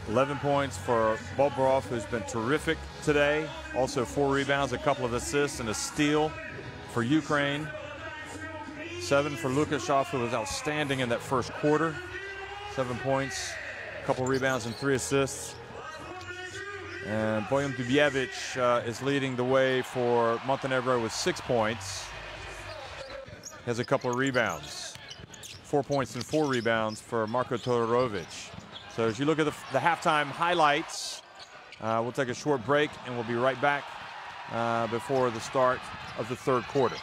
[SPEAKER 5] $11 points for Bobrov, who's been terrific today. Also 4 rebounds, a couple of assists, and a steal for Ukraine. 7 for Lukashov, who was outstanding in that first quarter. 7 points, a couple rebounds, and 3 assists. And Bojan Dubjevic is leading the way for Montenegro with 6 points. He has a couple of rebounds. 4 points and 4 rebounds for Marko Todorovic. So as you look at the halftime highlights, we'll take a short break and we'll be right back before the start of the third quarter.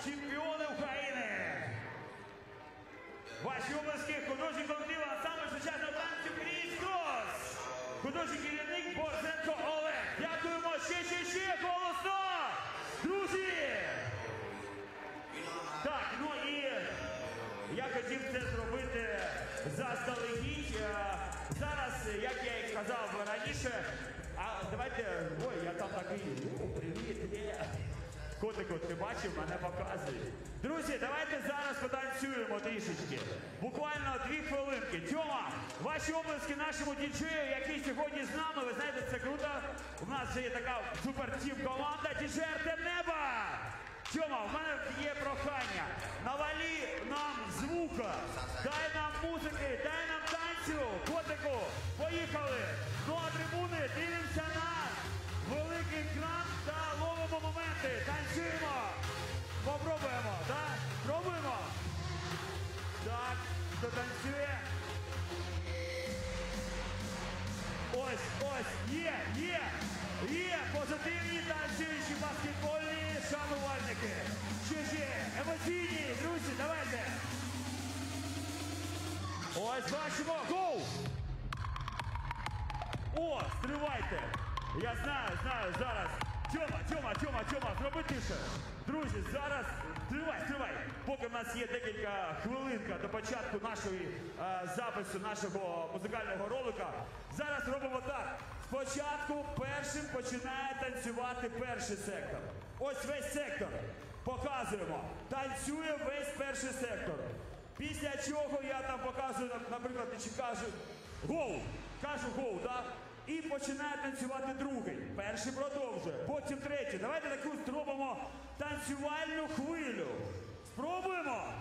[SPEAKER 2] чемпіони України. Ваші обласки, художній колектив ансамбль сучасного танцю «Христос». Художній керівник Борзенко Олег. Дякуємо ще голосно, друзі! Так, ну і я хотів це зробити заздалегідь. Зараз, як я і казав раніше, давайте, ой, я там такий, привіт, котику, ти бачив, мене показують. Друзі, давайте зараз потанцюємо трішечки. Буквально 2 хвилинки. Тьома, ваші обласки нашому діджею, який сьогодні з нами, ви знаєте, це круто. У нас вже є така супер-тім команда «Діджей Артем Неба». Тьома, в мене є прохання. Навалі нам звука, дай нам музики, дай нам танцю. Котику, поїхали. Ну а трибуни, дивимося на великий екран та ловимо моменти. Танцюємо. Попробуємо, так? Пробуємо. Так, хто танцює? Ось, є позитивні танцюючі баскетбольні шанувальники. Ще, емоційні, друзі, давайте. Ось бачимо, гоу! О, стривайте. Я знаю, зараз. Тьома, зроби тише. Друзі, зараз, стривай. Поки в нас є декілька хвилинка до початку запису нашого музикального ролика, зараз робимо так. Спочатку першим починає танцювати перший сектор. Ось весь сектор. Показуємо. Танцює весь перший сектор. Після чого я там показую, наприклад, кажу гоу, так? І починає танцювати другий. Перший продовжує, потім третій. Давайте таку зробимо танцювальну хвилю. Спробуємо?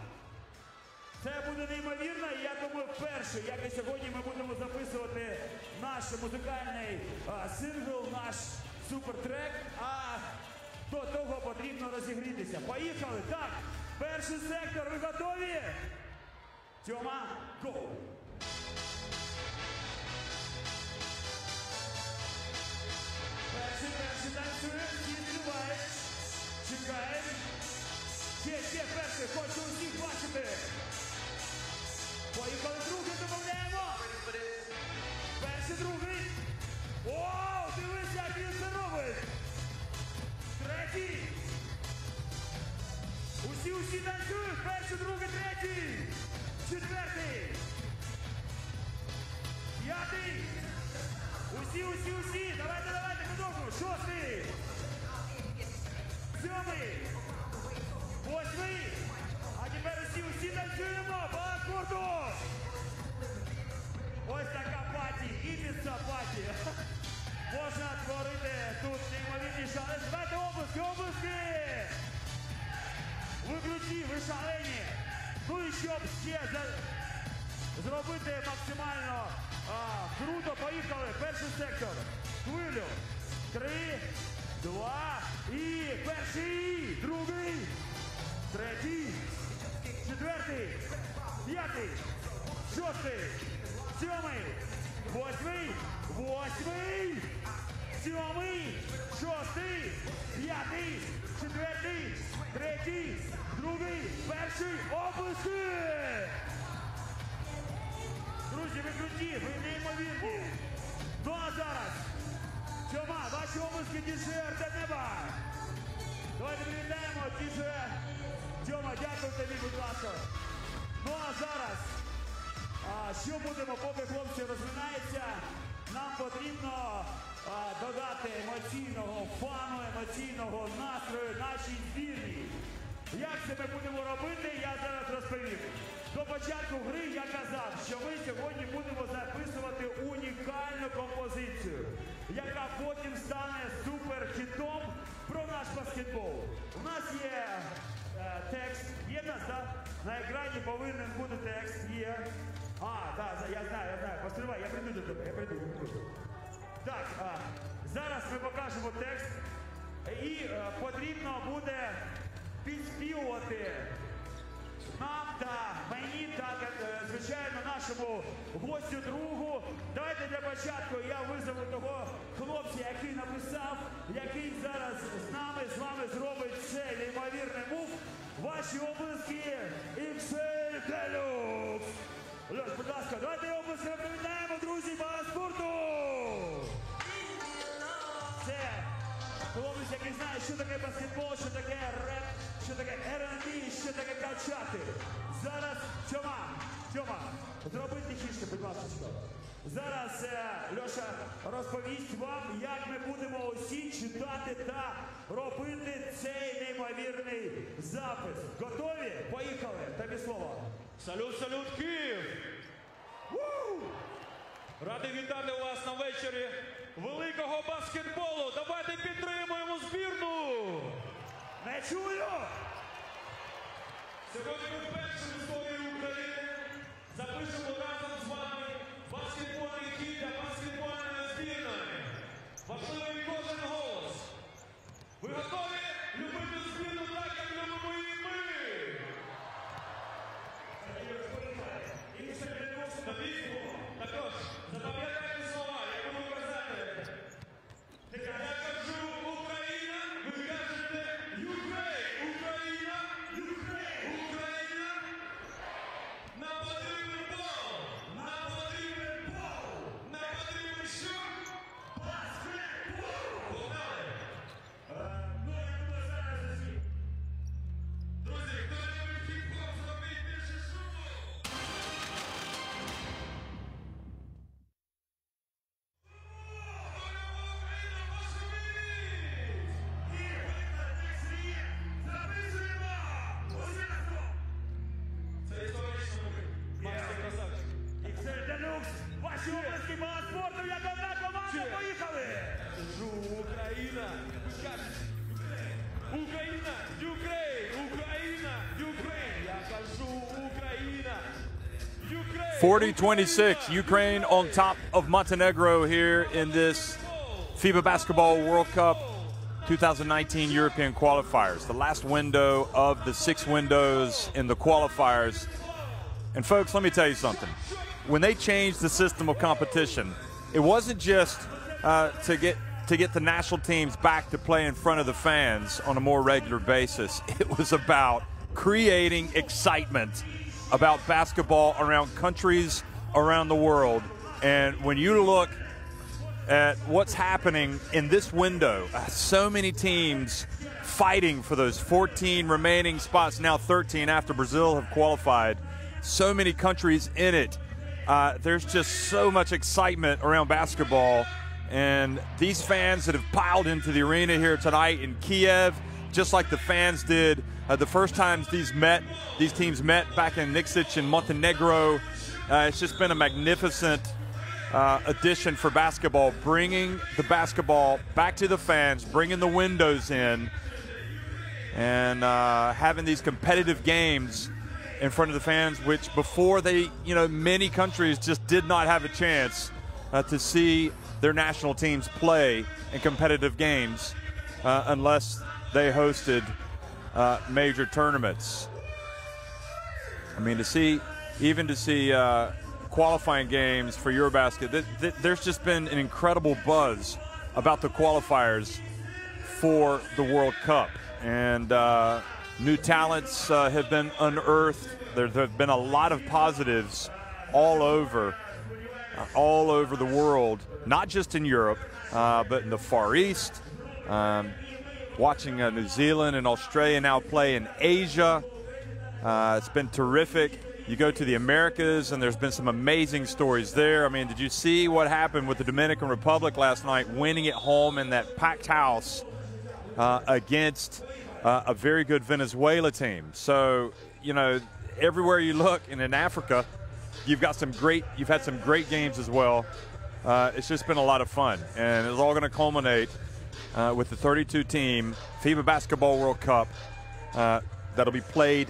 [SPEAKER 2] Це буде неймовірно, і я думаю, перший, як і сьогодні ми будемо записувати наш музикальний сингл, наш супертрек, а до того потрібно розігрітися. Поїхали! Так, перший сектор, ви готові? Тьома, гоу! Перший танцює, всі співають, чекаємо. Ще перший, хочу усіх бачити. Поїхали, другий додаємо. Перший, другий. О, дивись, як він це робить. Третій. Усі танцюють. Перший, другий, третій. Четвертий. П'ятий. Усі. Давайте, подовжуємо. Шостий. Сьомий. Восьмий. А тепер усі танцюємо по акорду. Ось така паті, ібіца паті. Можна творити тут неймовірні шалені. Давайте обласки. Ви круті, ви шалені. Ну і щоб ще зробити максимально круто, поїхали. Перший сектор. Хвилю. 3, 2 і перший, другий, третій, четвертий, п'ятий, шостий, сьомий, восьмий, сьомий, шостий, п'ятий, четвертий, третій, другий, перший, обласки! Друзі, ви круті, ви неймовірні. Ну а зараз, Тьома, ваші обласки діджей Артем Неба. Давайте привітаємо діджея. Тьома, дякую тобі, будь ласка. Ну а зараз, що будемо, поки хлопці розминаються, нам потрібно додати емоційного фану, емоційного настрою нашій збірній. Як це ми будемо робити, я зараз розповім. До початку гри я казав, що ми сьогодні будемо записувати унікальну композицію, яка потім стане суперхітом про наш баскетбол. У нас є текст, є в нас, так? На екрані повинен бути текст, є. Так, я знаю, постривай, я прийду до тебе, я прийду. Так, зараз ми покажемо текст, і потрібно буде підспівувати нам та мені, так, звичайно, нашому гостю другу. Давайте для початку я визову того хлопця, який написав, який зараз з вами зробить це неймовірне які знають, що таке баскетбол, що таке реп, що таке R&B, що таке качати. Зараз Тьома, зроби тихіше, будь ласка. Зараз Льоша розповість вам, як ми будемо усі читати та робити цей неймовірний запис. Готові? Поїхали. Тобі слово.
[SPEAKER 6] Салют, салют, Київ! Радий вітати вас на вечорі великого баскетболу. Давайте підтримуємо збірну!
[SPEAKER 2] Не чую!
[SPEAKER 6] Сьогодні ми вперше в історії України запишемо разом з вами баскетбольний хід для баскетбольної збірної. Важливий кожен голос. Ви готові любити збірну так, як любимо і ми? Також запам'ятайте слова, я буду казати. Я кажу Україна, ви кажете Ukraine, Україна, Ukraine, Україна. Нам потрібен бол, нам потрібен бол, нам потрібен що? Баскетбол! Погнали!
[SPEAKER 2] Ну, я думаю, зараз усі.
[SPEAKER 6] Друзі, хто любить хіп-хоп, зробіть більше шуму! Це історично буде. Макс, ти красавчик.
[SPEAKER 2] І це Делюкс. Ваші обласки баланс спорту, як одна команда. Поїхали!
[SPEAKER 6] Кажу Україна, ви кажете Україна, Ukraine, Україна, Ukraine. Я кажу Україна, Ukraine.
[SPEAKER 5] 40-26, Ukraine on top of Montenegro here in this FIBA Basketball World Cup 2019 European qualifiers. The last window of the 6 windows in the qualifiers. And folks, let me tell you something. When they changed the system of competition, it wasn't just to get the national teams back to play in front of the fans on a more regular basis. It was about creating excitement about basketball around countries around the world. And when you look at what's happening in this window, so many teams fighting for those 14 remaining spots, now 13 after Brazil have qualified, so many countries in it. There's just so much excitement around basketball, and these fans that have piled into the arena here tonight in Kiev, just like the fans did the first times these teams met back in Nikšić in Montenegro. It's just been a magnificent addition for basketball, bringing the basketball back to the fans, bringing the windows in, and having these competitive games in front of the fans, which before many countries just did not have a chance to see their national teams play in competitive games unless they hosted major tournaments. I mean, to see qualifying games for Eurobasket, there's just been an incredible buzz about the qualifiers for the World Cup. And new talents have been unearthed. There have been a lot of positives all over the world, not just in Europe, but in the Far East. Watching New Zealand and Australia now play in Asia. It's been terrific. You go to the Americas, and there's been some amazing stories there. I mean, did you see what happened with the Dominican Republic last night, winning at home in that packed house against a very good Venezuela team? So, everywhere you look, and in Africa, you've had some great games as well. It's just been a lot of fun, and it's all going to culminate with the 32-team FIBA Basketball World Cup that'll be played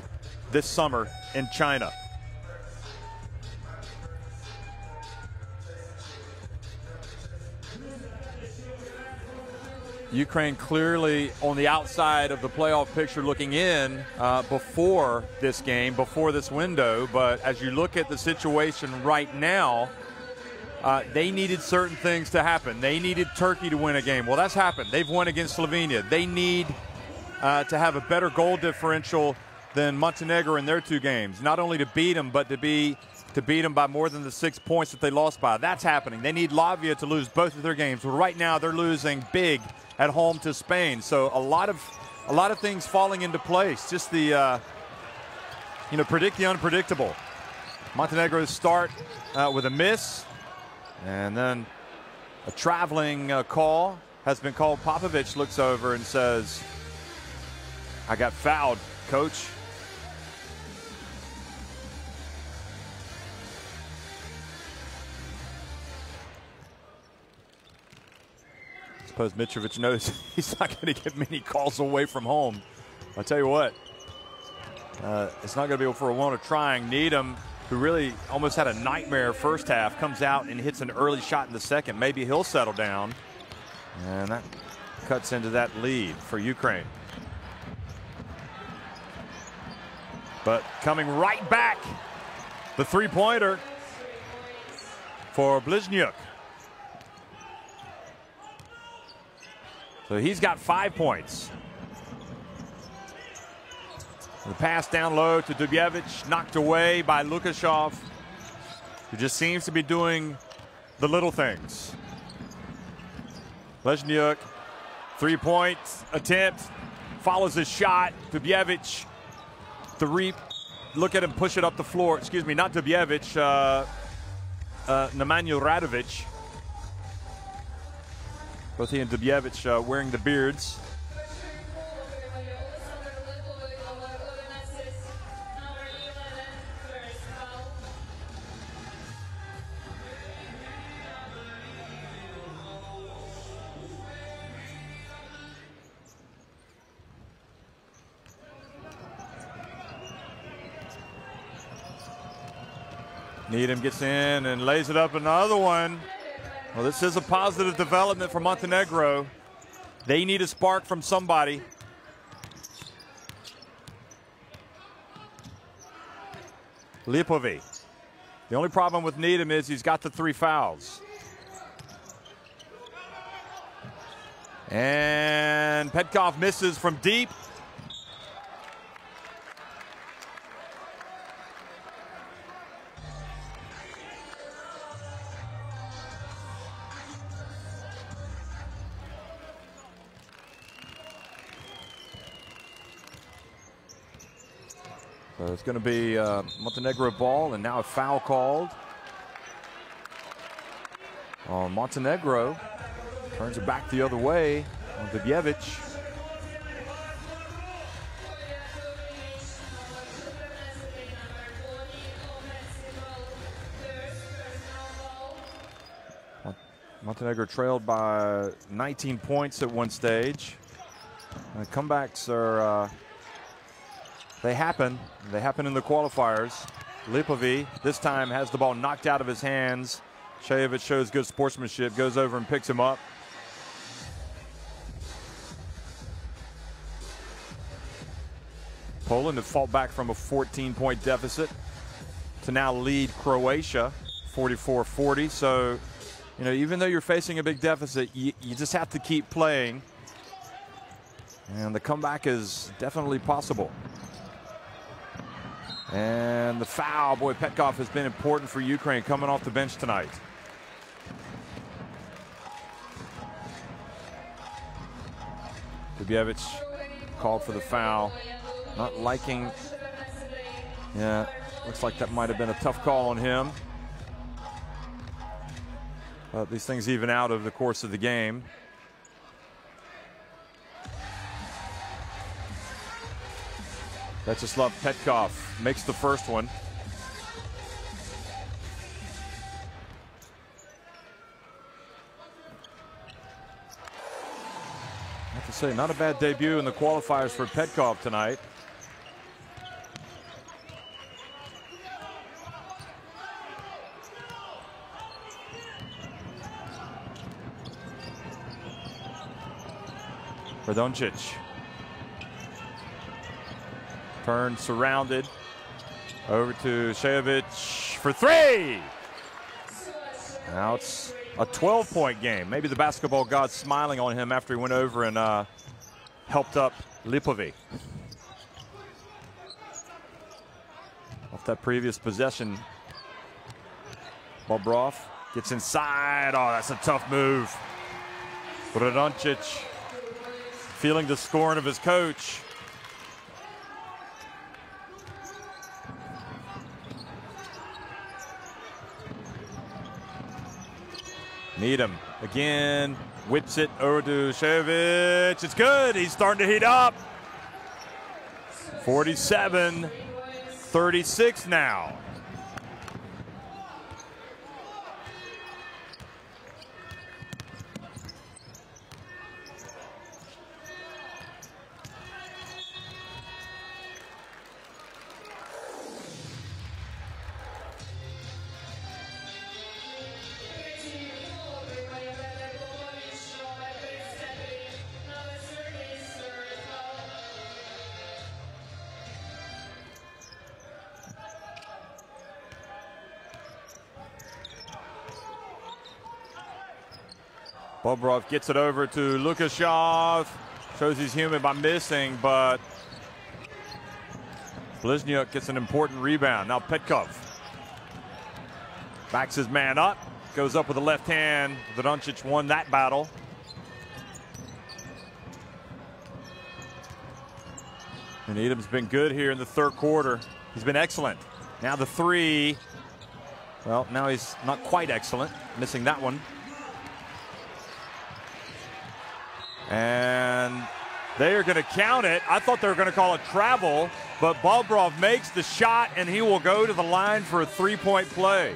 [SPEAKER 5] this summer in China. Ukraine clearly on the outside of the playoff picture looking in before this game, before this window. But as you look at the situation right now, they needed certain things to happen. They needed Turkey to win a game. Well, that's happened. They've won against Slovenia. They need to have a better goal differential than Montenegro in their 2 games. Not only to beat them, but to beat them by more than the 6 points that they lost by. That's happening. They need Latvia to lose both of their games. Well, right now they're losing big
[SPEAKER 1] at home to Spain. So a lot of things falling into place. Just the predict the unpredictable. Montenegro's start with a miss, and then a traveling call has been called. Popovic looks over and says, "I got fouled, coach." I suppose Mitrovic knows he's not going to get many calls away from home. I'll tell you what, it's not going to be for a want of trying. Needham, who really almost had a nightmare first half, comes out and hits an early shot in the second. Maybe he'll settle down. And that cuts into that lead for Ukraine. But coming right back, the three-pointer for Bliznyuk. So he's got 5 points. The pass down low to Dubjevic, knocked away by Lukashov, who just seems to be doing the little things. Bliznyuk, three-point attempt, follows his shot. Dubjevic, look at him push it up the floor. Excuse me, not Dubjevic, Nemanja Radovic. Both he and Dubjevic wearing the beards. Needham gets in and lays it up, another one. Well, this is a positive development for Montenegro. They need a spark from somebody. Lipovic. The only problem with Needham is he's got the 3 fouls. And Petkov misses from deep. So it's going to be Montenegro ball, and now a foul called on Montenegro. Turns it back the other way on Dubjevic. Montenegro trailed by 19 points at one stage. Comebacks are they happen in the qualifiers. Lipovic this time has the ball knocked out of his hands. Shajevic shows good sportsmanship, goes over and picks him up. Poland have fought back from a 14-point deficit to now lead Croatia 44-40. So, you know, even though you're facing a big deficit, you just have to keep playing. And the comeback is definitely possible. And the foul, boy, Petkov has been important for Ukraine coming off the bench tonight. Dubjevic called for the foul. Not liking, yeah, looks like that might have been a tough call on him. But these things even out over the course of the game. Vyacheslav Petkov makes the first one. I have to say, not a bad debut in the qualifiers for Petkov tonight. Doncic. Turn surrounded. Over to Shajevic for three. Now it's a 12-point game. Maybe the basketball god's smiling on him after he went over and helped up Lipovic. Off that previous possession, Bobrov gets inside. Oh, that's a tough move. Doncic feeling the scorn of his coach. Needham again, whips it over to Shayovic. It's good. He's starting to heat up. 47-36 now. Bobrov gets it over to Lukashov. Shows he's human by missing, but Bliznyuk gets an important rebound. Now Petkov backs his man up, goes up with the left hand. Doncic won that battle. And Needham's been good here in the third quarter. He's been excellent. Now the three. Well, now he's not quite excellent, missing that one. And they are going to count it. I thought they were going to call it travel, but Bobrov makes the shot, and he will go to the line for a three-point play.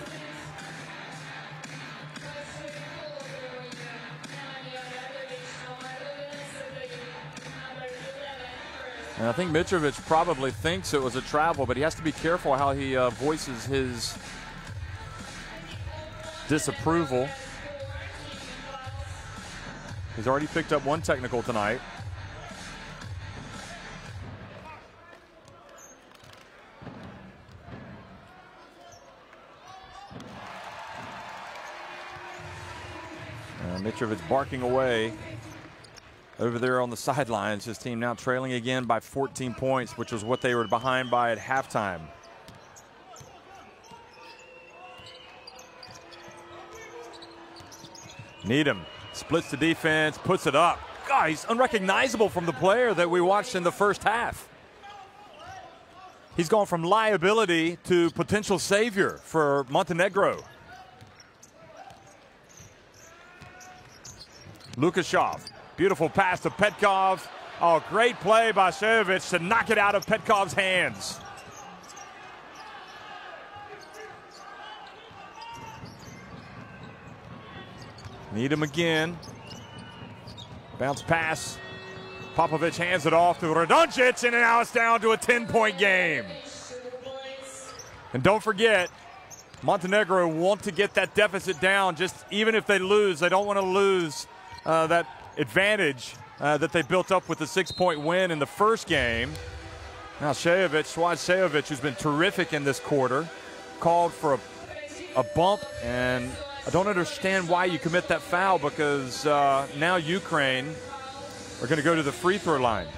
[SPEAKER 1] And I think Mitrovic probably thinks it was a travel, but he has to be careful how he voices his disapproval. He's already picked up one technical tonight. Mitrovic barking away over there on the sidelines. His team now trailing again by 14 points, which was what they were behind by at halftime. Needham splits the defense, puts it up. God, he's unrecognizable from the player that we watched in the first half. He's gone from liability to potential savior for Montenegro. Lukashov, beautiful pass to Petkov. Oh, great play by Shayovic to knock it out of Petkov's hands. Needham again. Bounce pass. Popovic hands it off to Radoncic, and now it's down to a 10-point game. And don't forget, Montenegro want to get that deficit down. Just even if they lose, they don't want to lose that advantage that they built up with the 6-point win in the first game. Now Shayovic, Swad Shayovic, who's been terrific in this quarter, called for a bump, and I don't understand why you commit that foul, because now Ukraine are going to go to the free throw line.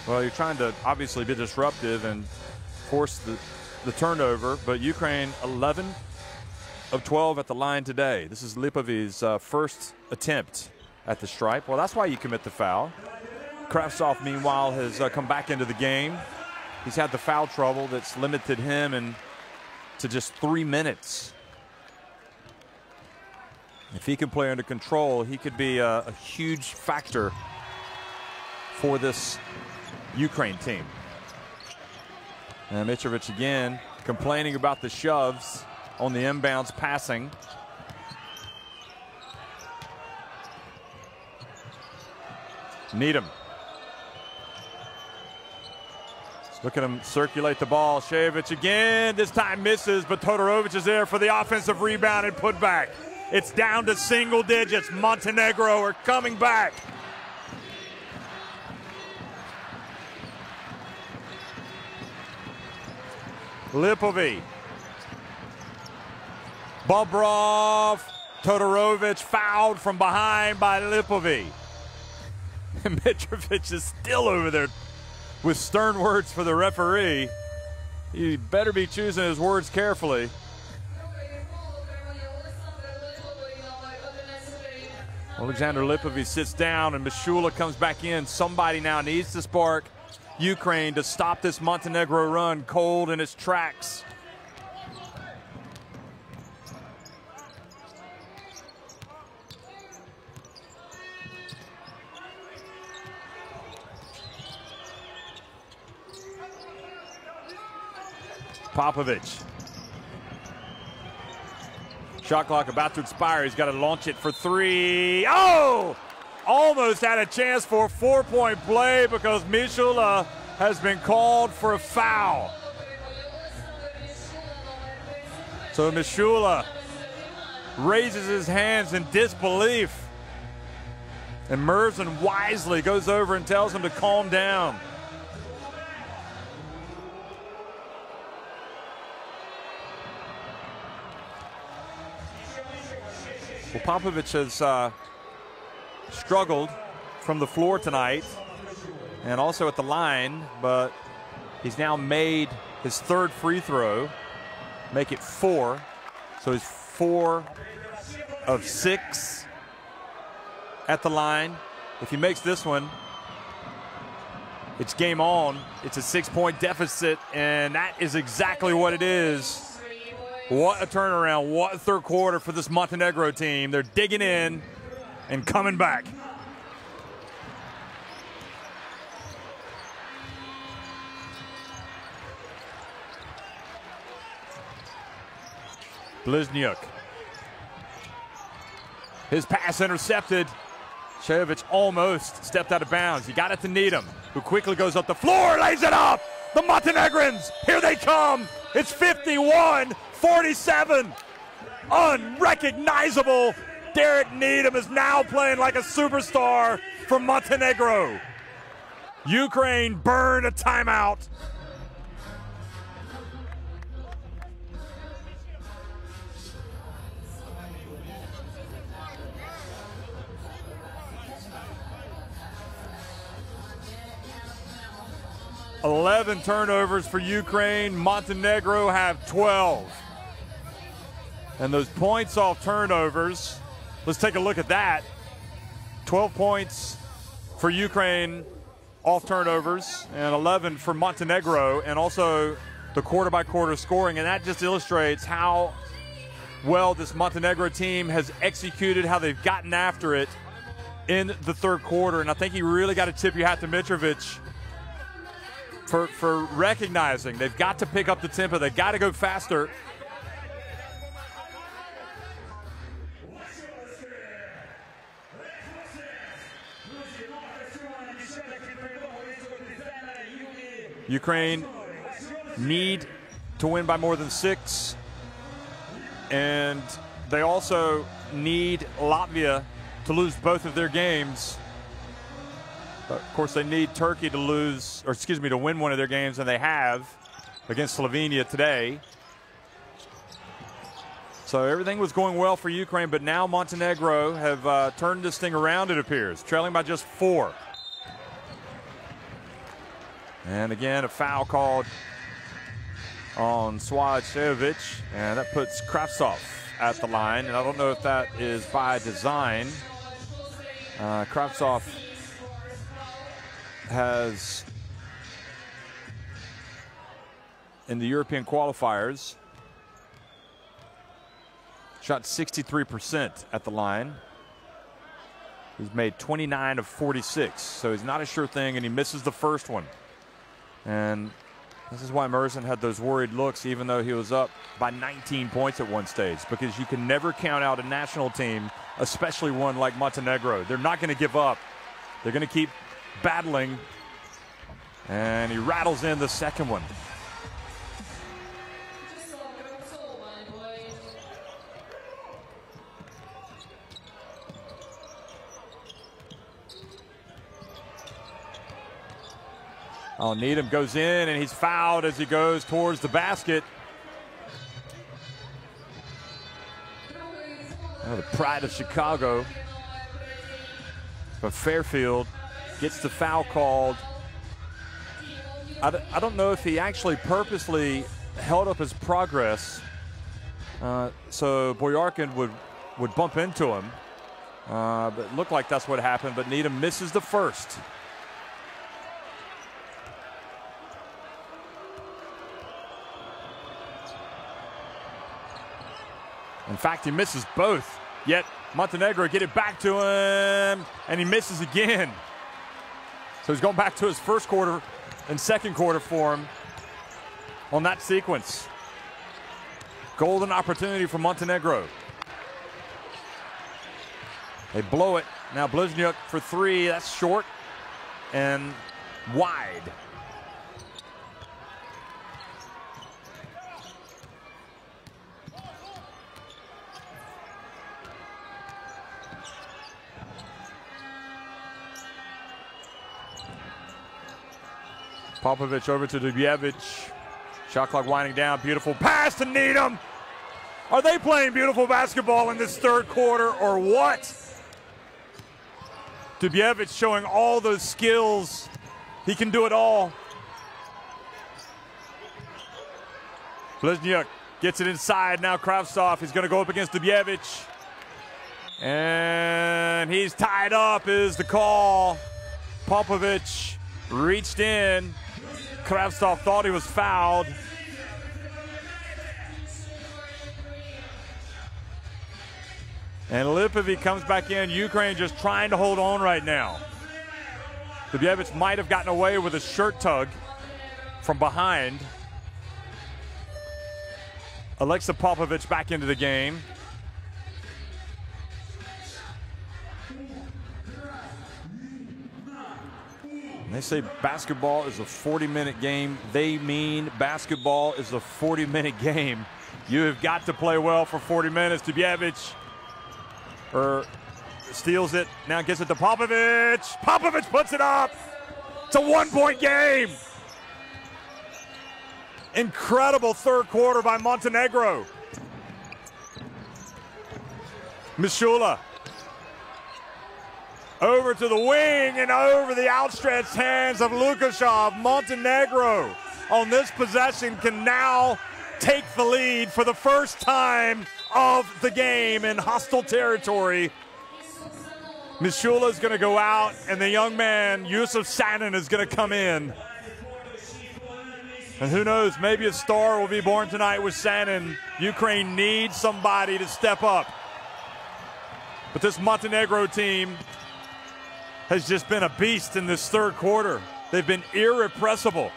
[SPEAKER 1] Well, you're trying to obviously be disruptive and force the turnover, but Ukraine 11 of 12 at the line today. This is Lipovi's first attempt at the stripe. Well, that's why you commit the foul. Kravtsov, meanwhile, has come back into the game. He's had the foul trouble that's limited him to just 3 minutes. If he can play under control, he could be a huge factor for this Ukraine team. And Mitrovic again complaining about the shoves on the inbounds passing. Needham. Look at him circulate the ball. Shayovic again. This time misses, but Todorovic is there for the offensive rebound and put back. It's down to single digits. Montenegro are coming back. Lipovi. Bobrov. Todorovic fouled from behind by Lipovi. And Mitrovic is still over there with stern words for the referee. He better be choosing his words carefully. Alexander Lipovich sits down and Mishula comes back in. Somebody now needs to spark Ukraine to stop this Montenegro run cold in its tracks. Popovich. Shot clock about to expire. He's got to launch it for three. Oh! Almost had a chance for a 4-point play because Mishula has been called for a foul. So Mishula raises his hands in disbelief. And Merson wisely goes over and tells him to calm down. Well, Popovich has struggled from the floor tonight and also at the line, but he's now made his third free throw, make it 4. So he's 4 of 6 at the line. If he makes this one, it's game on. It's a 6-point deficit, and that is exactly what it is. What a turnaround, what a third quarter for this Montenegro team. They're digging in and coming back. Bliznyuk. His pass intercepted. Shevich almost stepped out of bounds. He got it to Needham, who quickly goes up the floor, lays it up. The Montenegrins, here they come. It's 51-47. Unrecognizable. Derek Needham is now playing like a superstar for Montenegro. Ukraine burned a timeout. $11 turnovers for Ukraine. Montenegro have 12. And those points off turnovers, let's take a look at that. 12 points for Ukraine off turnovers and 11 for Montenegro, and also the quarter-by-quarter scoring. And that just illustrates how well this Montenegro team has executed, how they've gotten after it in the third quarter. And I think you really got to tip your hat to Mitrovic for recognizing they've got to pick up the tempo. They've got to go faster. Ukraine need to win by more than 6. And they also need Latvia to lose both of their games. Of course, they need Turkey to lose, or excuse me, to win one of their games, and they have against Slovenia today. So everything was going well for Ukraine, but now Montenegro have turned this thing around, it appears, trailing by just 4. And again, a foul called on Swajevic, and that puts Kravtsov at the line. And I don't know if that is by design. Kravtsov has, in the European qualifiers, shot 63% at the line. He's made 29 of 46, so he's not a sure thing, and he misses the first one. And this is why Merson had those worried looks, even though he was up by 19 points at one stage, because you can never count out a national team, especially one like Montenegro. They're not going to give up. They're going to keep battling, and he rattles in the second one. Oh, Needham goes in, and he's fouled as he goes towards the basket. Oh, the pride of Chicago. But Fairfield gets the foul called. I don't know if he actually purposely held up his progress so Boyarkin would bump into him.
[SPEAKER 5] But it looked like that's what happened, but Needham misses the first. In fact, he misses both, yet Montenegro get it back to him, and he misses again. So he's going back to his first quarter and second quarter form on that sequence. Golden opportunity for Montenegro. They blow it. Now Bliznyuk for three. That's short and wide. Popovich over to Dubjevic. Shot clock winding down. Beautiful pass to Needham. Are they playing beautiful basketball in this third quarter or what? Dubjevic showing all those skills. He can do it all. Bliznyuk gets it inside. Now Kravtsov is going to go up against Dubjevic. And he's tied up is the call. Popovich reached in. Kravtsov thought he was fouled. And Lipovic comes back in. Ukraine just trying to hold on right now. Dubjevic might have gotten away with a shirt tug from behind. Alexa Popovich back into the game. When they say basketball is a 40-minute game, they mean basketball is a 40-minute game. You have got to play well for 40 minutes. Dubjevic steals it, now gets it to Popovich. Popovich puts it up. It's a one-point game. Incredible third quarter by Montenegro. Mishula. Over to the wing and over the outstretched hands of Lukashov. Montenegro on this possession can now take the lead for the first time of the game in hostile territory. Mishula is going to go out, and the young man, Yusuf Sanin, is going to come in. And who knows, maybe a star will be born tonight with Sanin. Ukraine needs somebody to step up. But this Montenegro team has just been a beast in this third quarter. They've been irrepressible.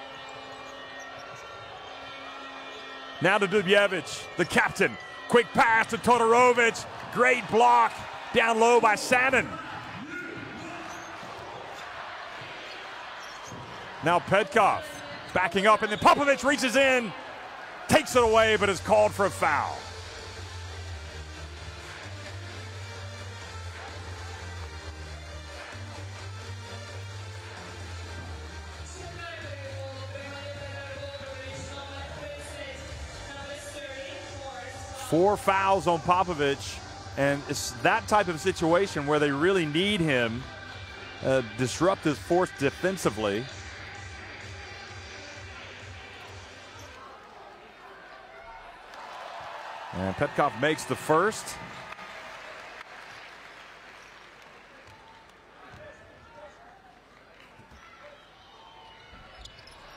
[SPEAKER 5] Now to Dubjevic, the captain. Quick pass to Todorovic. Great block down low by Sanin. Now Petkov backing up, and then Popovich reaches in, takes it away, but is called for a foul. Four fouls on Popovich, and it's that type of situation where they really need him. Disruptive force defensively. And Petkov makes the first.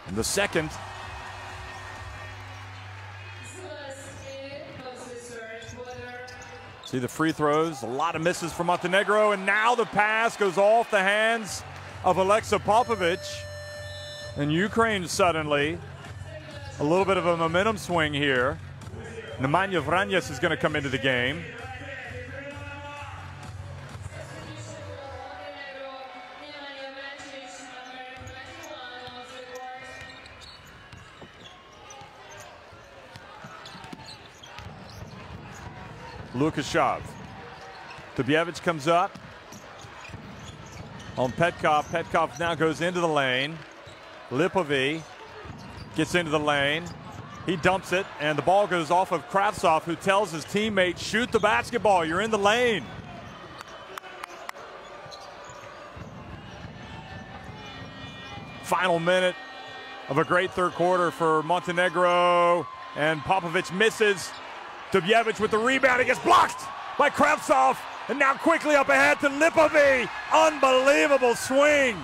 [SPEAKER 5] And the second. See the free throws, a lot of misses from Montenegro, and now the pass goes off the hands of Alexa Popovich. And Ukraine suddenly, a little bit of a momentum swing here. Nemanja Vranjes is going to come into the game. Lukashov. Dubjevic comes up on Petkov. Petkov now goes into the lane. Lipovic gets into the lane. He dumps it, and the ball goes off of Kravtsov, who tells his teammate, shoot the basketball, you're in the lane. Final minute of a great third quarter for Montenegro, and Popovich misses. Dubjevic with the rebound. It gets blocked by Kravtsov.
[SPEAKER 1] And now quickly up ahead to Lipovi. Unbelievable swing.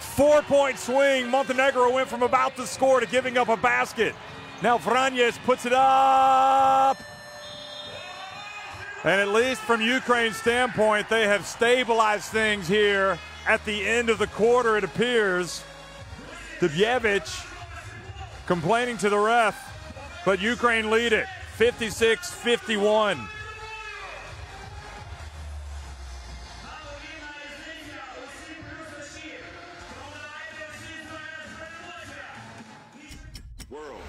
[SPEAKER 1] 4-point swing. Montenegro went from about to score to giving up a basket. Now Vranjes puts it up. And at least from Ukraine's standpoint, they have stabilized things here at the end of the quarter, it appears. Dubjevic complaining to the ref, but Ukraine lead it, 56-51.
[SPEAKER 7] World.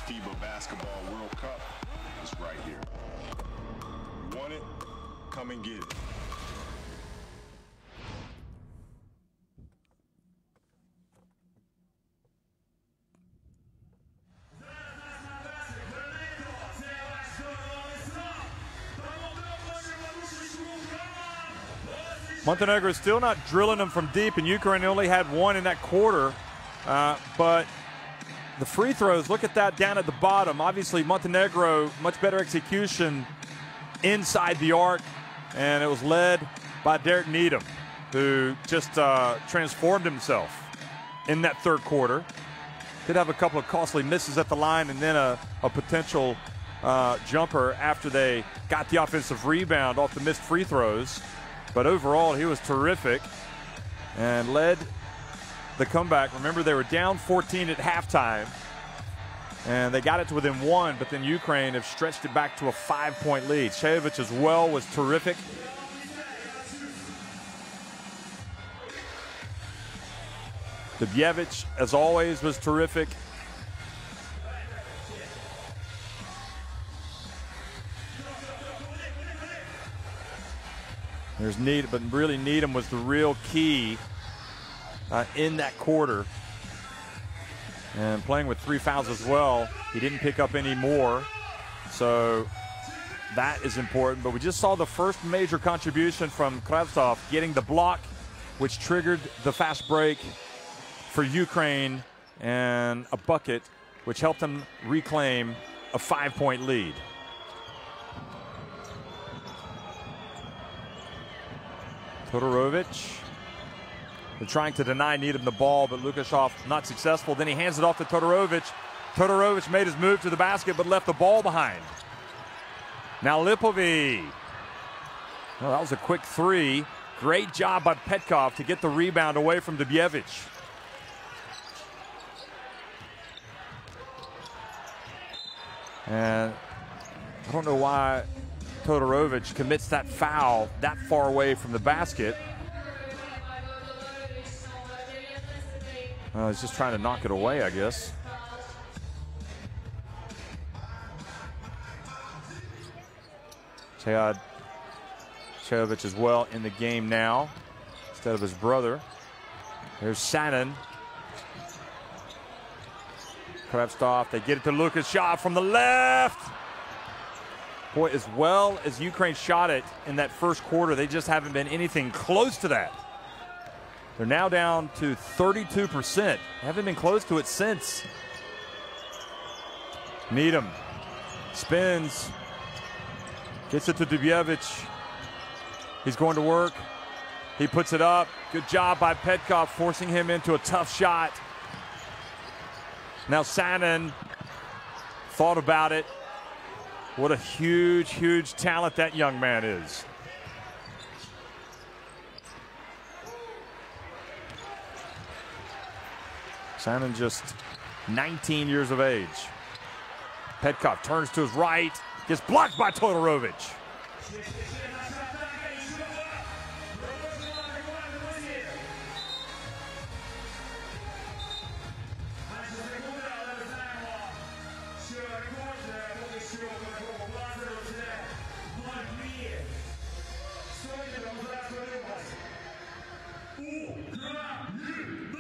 [SPEAKER 7] FIBA Basketball World Cup is right here. You want it? Come and get it.
[SPEAKER 1] Montenegro is still not drilling them from deep, and Ukraine only had one in that quarter. But the free throws, look at that down at the bottom. Obviously, Montenegro, much better execution inside the arc, and it was led by Derek Needham, who just transformed himself in that third quarter. Did have a couple of costly misses at the line, and then a potential jumper after they got the offensive rebound off the missed free throws. But overall, he was terrific and led the comeback. Remember, they were down 14 at halftime, and they got it to within one, but then Ukraine have stretched it back to a 5-point lead. Shajovic as well was terrific. Dubjevic, as always, was terrific. There's Needham, but really Needham was the real key in that quarter. And playing with 3 fouls as well. He didn't pick up any more, so that is important. But we just saw the first major contribution from Kravtsov, getting the block, which triggered the fast break for Ukraine, and a bucket, which helped them reclaim a 5-point lead. Todorovic. They're trying to deny Needham the ball, but Lukashov not successful. Then he hands it off to Todorovic. Todorovic made his move to the basket, but left the ball behind. Now Lipovi. Well, that was a quick three. Great job by Petkov to get the rebound away from Dubjevic. And I don't know why Todorovic commits that foul that far away from the basket. He's just trying to knock it away, I guess. Shajovic as well in the game now, instead of his brother. There's Sanin. Kravtsov, they get it to Lukashov from the left. Boy, as well as Ukraine shot it in that first quarter, they just haven't been anything close to that. They're now down to 32%. They haven't been close to it since. Needham spins, gets it to Dubjevic. He's going to work. He puts it up. Good job by Petkov, forcing him into a tough shot. Now Sanin thought about it. What a huge, huge talent that young man is. Sanin just 19 years of age. Petkov turns to his right, gets blocked by Todorovic.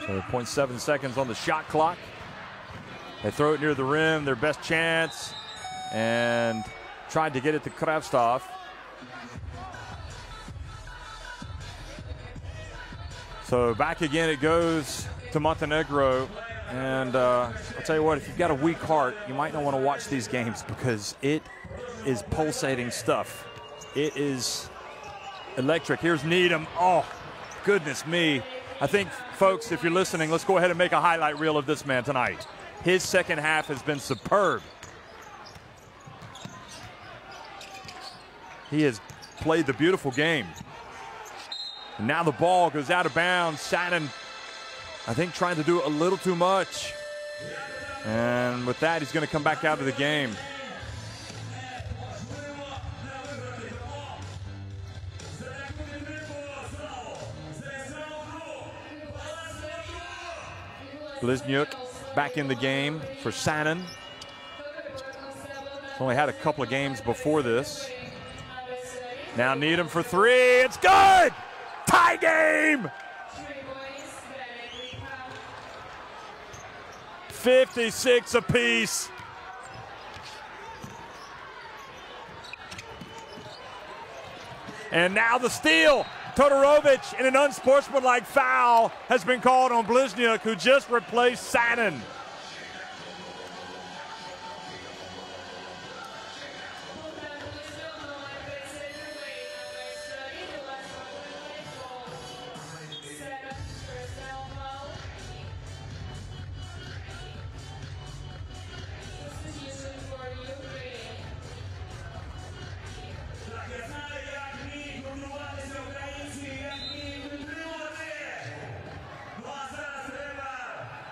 [SPEAKER 1] So 0.7 seconds on the shot clock. They throw it near the rim, their best chance, and tried to get it to Kravtsov. So back again it goes to Montenegro. And I'll tell you what, if you've got a weak heart, you might not want to watch these games, because it is pulsating stuff. It is electric. Here's Needham. Oh, goodness me. I think, folks, if you're listening, let's go ahead and make a highlight reel of this man tonight. His second half has been superb. He has played the beautiful game. And now the ball goes out of bounds. Shannon, I think, trying to do a little too much. And with that, he's going to come back out of the game. Bliznyuk back in the game for Shannon. Only had a couple of games before this. Now Needham for three. It's good! Tie game! 56 apiece. And now the steal. Todorovic, in an unsportsmanlike foul, has been called on Bliznyuk, who just replaced Shannon.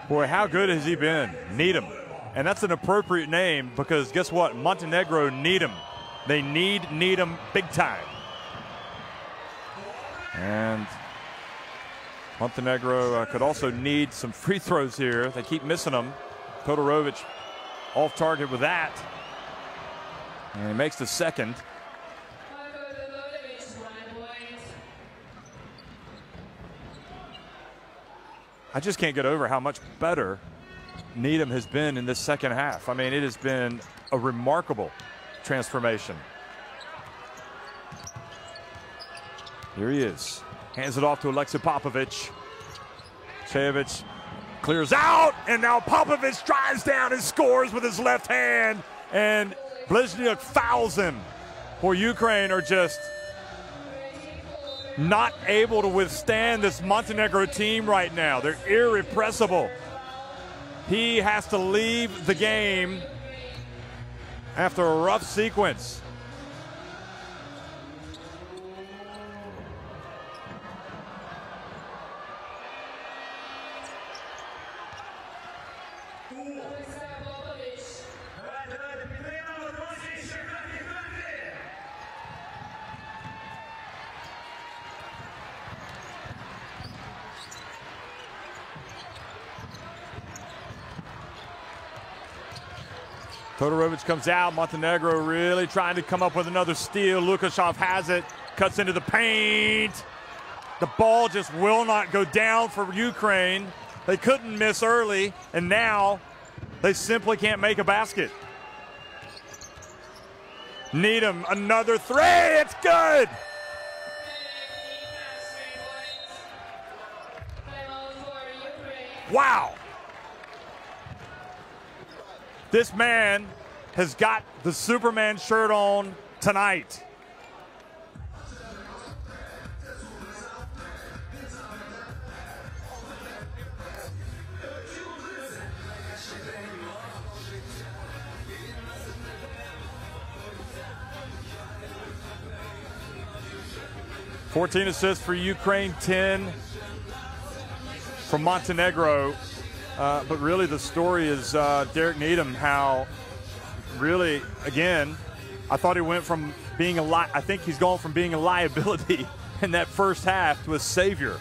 [SPEAKER 1] Boy, how good has he been? Needham. And that's an appropriate name because guess what? Montenegro need him. They need Needham big time. And Montenegro could also need some free throws here. They keep missing them. Todorovic off target with that. And he makes the second. I just can't get over how much better Needham has been in this second half. I mean, it has been a remarkable transformation. Here he is. Hands it off to Alexei Popovich. Cevic clears out, and now Popovich drives down and scores with his left hand, and Bliznyuk fouls him. For Ukraine are just not able to withstand this Montenegro team right now. They're irrepressible. He has to leave the game after a rough sequence. Todorovic comes out. Montenegro really trying to come up with another steal. Lukashov has it, cuts into the paint. The ball just will not go down for Ukraine. They couldn't miss early, and now they simply can't make a basket. Needham, another three. It's good. Wow. This man has got the Superman shirt on tonight. "14 assists for Ukraine, 10 from Montenegro." But really the story is Derek Needham, how really, again, I thought he went from being I think he's gone from being a liability in that first half to a savior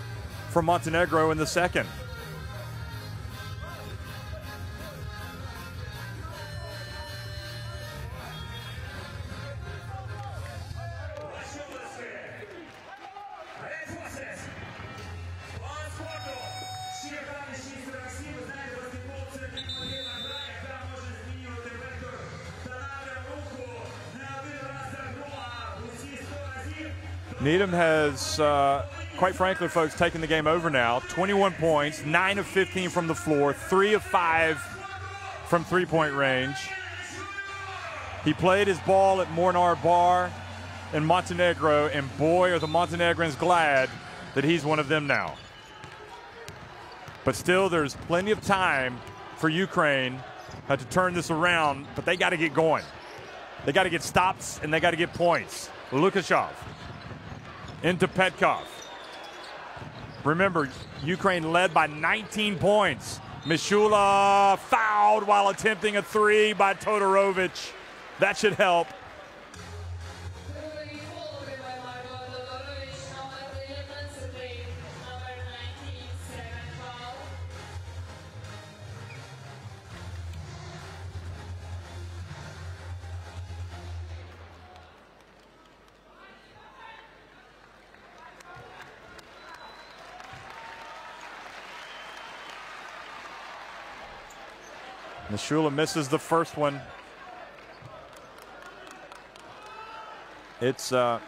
[SPEAKER 1] for Montenegro in the second. Needham has, quite frankly, folks, taken the game over now. 21 points, 9 of 15 from the floor, 3 of 5 from three-point range. He played his ball at Mornar Bar in Montenegro, and boy, are the Montenegrins glad that he's one of them now. But still, there's plenty of time for Ukraine to turn this around, but they got to get going. They got to get stops, and they got to get points. Lukashov into Petkov. Remember, Ukraine led by 19 points. Mishula fouled while attempting a three by Todorovic. That should help. Mishula misses the first one. It's a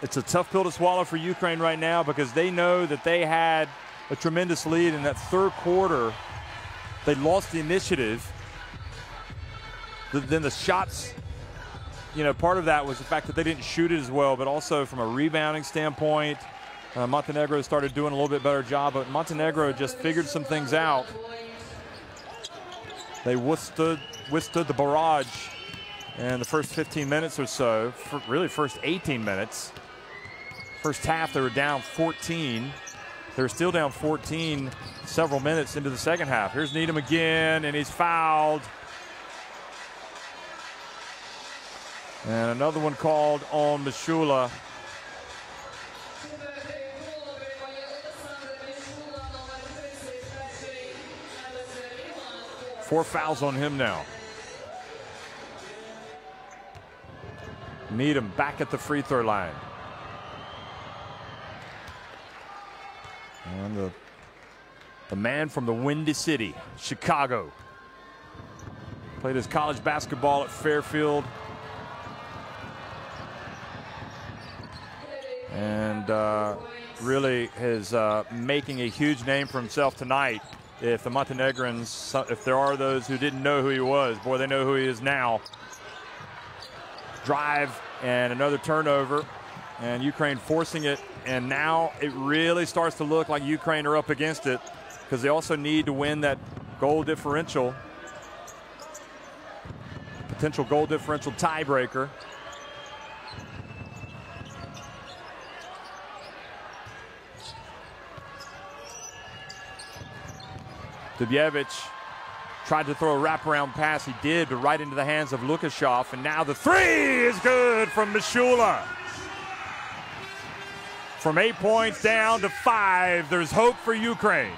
[SPEAKER 1] tough pill to swallow for Ukraine right now because they know that they had a tremendous lead in that third quarter. They lost the initiative. Then the shots, you know, part of that was the fact that they didn't shoot it as well, but also from a rebounding standpoint, Montenegro started doing a little bit better job, but Montenegro just figured some things out. They withstood the barrage in the first 15 minutes or so, really first 18 minutes. First half, they were down 14. They were still down 14 several minutes into the second half. Here's Needham again, and he's fouled. And another one called on Mishula. Four fouls on him now. Needham back at the free throw line. And the man from the Windy City, Chicago. Played his college basketball at Fairfield. And really is making a huge name for himself tonight. If the Montenegrins, if there are those who didn't know who he was, boy, they know who he is now. Drive and another turnover, and Ukraine forcing it, and now it really starts to look like Ukraine are up against it because they also need to win that goal differential, potential goal differential tiebreaker. Dubjevic tried to throw a wraparound pass. He did, but right into the hands of Lukashov. And now the three is good from Mishula. From 8 points down to 5. There's hope for Ukraine.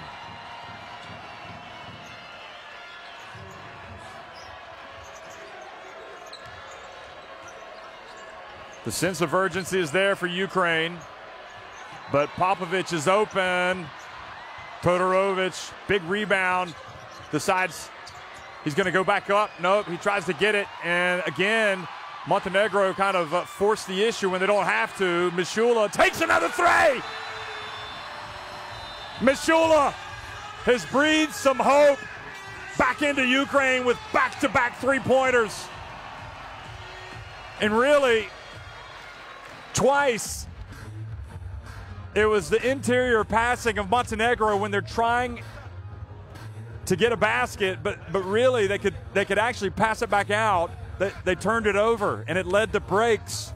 [SPEAKER 1] The sense of urgency is there for Ukraine. But Popovic is open. Todorovic, big rebound, decides he's going to go back up. Nope, he tries to get it. And again, Montenegro kind of forced the issue when they don't have to. Mishula takes another three. Mishula has breathed some hope back into Ukraine with back-to-back three-pointers. And really, twice, it was the interior passing of Montenegro when they're trying to get a basket, but really they could actually pass it back out. They turned it over, and it led to breaks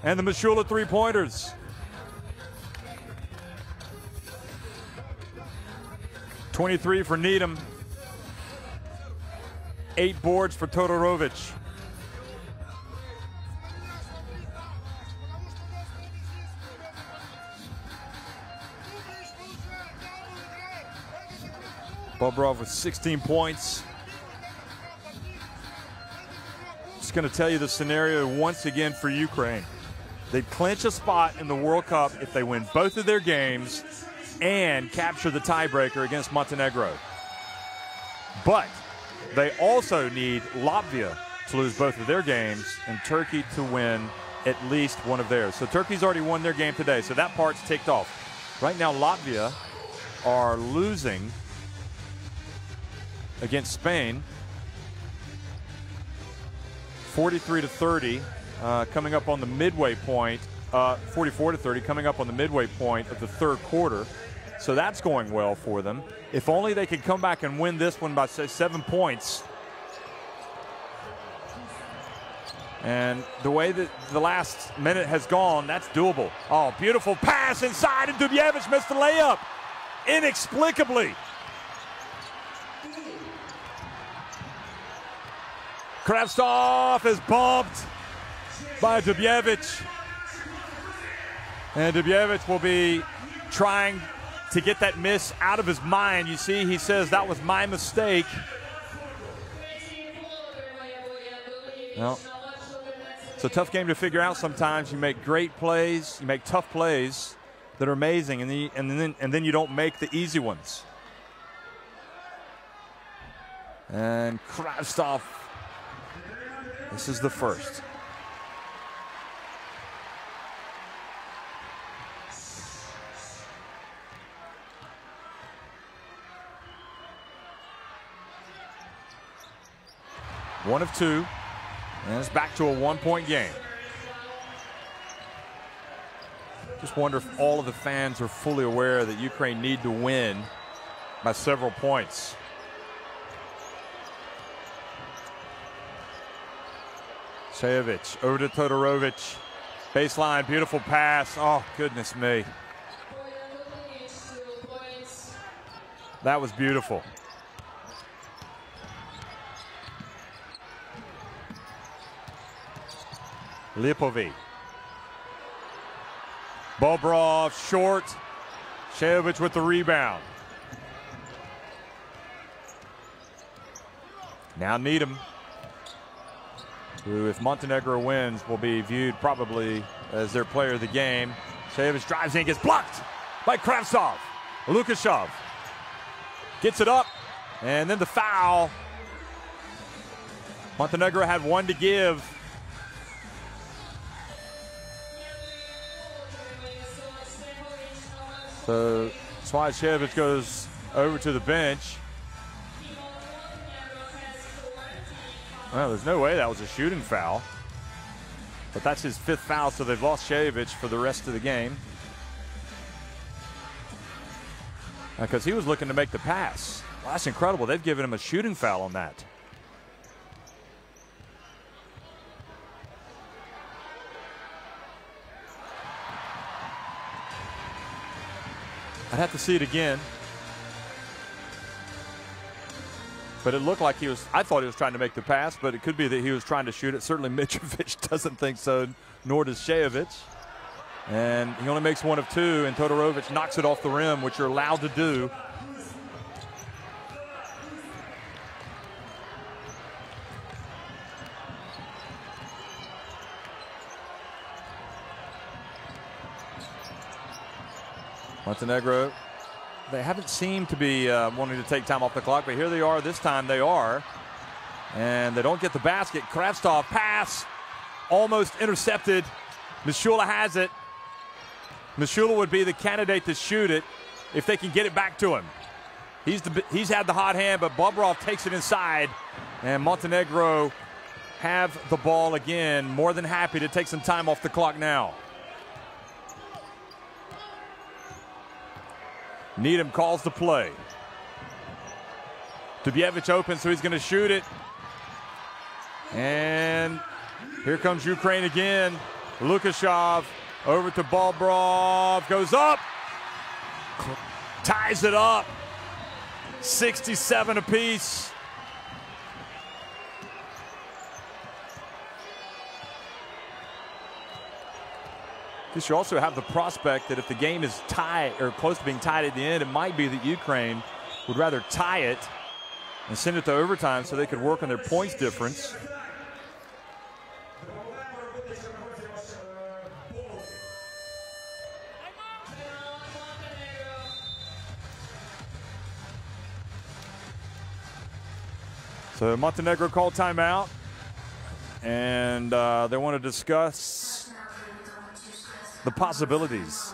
[SPEAKER 1] and the Mishula three-pointers. 23 for Needham. 8 boards for Todorovic. Bobrov with 16 points. Just going to tell you the scenario once again for Ukraine. They clinch a spot in the World Cup if they win both of their games and capture the tiebreaker against Montenegro. But they also need Latvia to lose both of their games and Turkey to win at least one of theirs. So Turkey's already won their game today, so that part's ticked off. Right now, Latvia are losing against Spain
[SPEAKER 5] 43-30, coming up on the midway point. 44-30, coming up on the midway point of the third quarter. So that's going well for them. If only they could come back and win this one by, say, 7 points. And the way that the last minute has gone, that's doable. Oh, beautiful pass inside, and Dubievich missed the layup. Inexplicably. Kravtsov is bumped by Dubievich. And Dubievich will be trying to get that miss out of his mind. You see, he says, that was my mistake. Well, it's a tough game to figure out sometimes. You make great plays, you make tough plays that are amazing, and then you don't make the easy ones. And Kravtsov, this is the first. One of two, and it's back to a one-point game. Just wonder if all of the fans are fully aware that Ukraine need to win by several points. Shayevic over to Todorovic. Baseline, beautiful pass. Oh, goodness me. That was beautiful. Lipovic. Bobrov short. Shayevic with the rebound. Now Needham, who, if Montenegro wins, will be viewed probably as their player of the game. Shayevic drives in, gets blocked by Kravtsov. Lukashov gets it up, and then the foul. Montenegro had one to give. So that's why Shayevic goes over to the bench. Well, there's no way that was a shooting foul. But that's his fifth foul, so they've lost Shayevic for the rest of the game. Because he was looking to make the pass. Well, that's incredible. They've given him a shooting foul on that. I'd have to see it again. But it looked like he was, I thought he was trying to make the pass, but it could be that he was trying to shoot it. Certainly Mitrovic doesn't think so, nor does Shayevic. And he only makes one of two, and Todorovic knocks it off the rim, which you're allowed to do. Montenegro, they haven't seemed to be wanting to take time off the clock, but here they are. This time they are. And they don't get the basket. Kravtsov pass, almost intercepted. Mishula has it. Mishula would be the candidate to shoot it if they can get it back to him. He's had the hot hand, but Bobrov takes it inside. And Montenegro have the ball again. More than happy to take some time off the clock now. Needham calls the play. Dubievich open, so he's going to shoot it. And here comes Ukraine again. Lukashov over to Bobrov. Goes up. Ties it up. 67 apiece. Because you also have the prospect that if the game is tied or close to being tied at the end, it might be that Ukraine would rather tie it and send it to overtime so they could work on their points difference. So Montenegro called timeout, and they want to discuss the possibilities.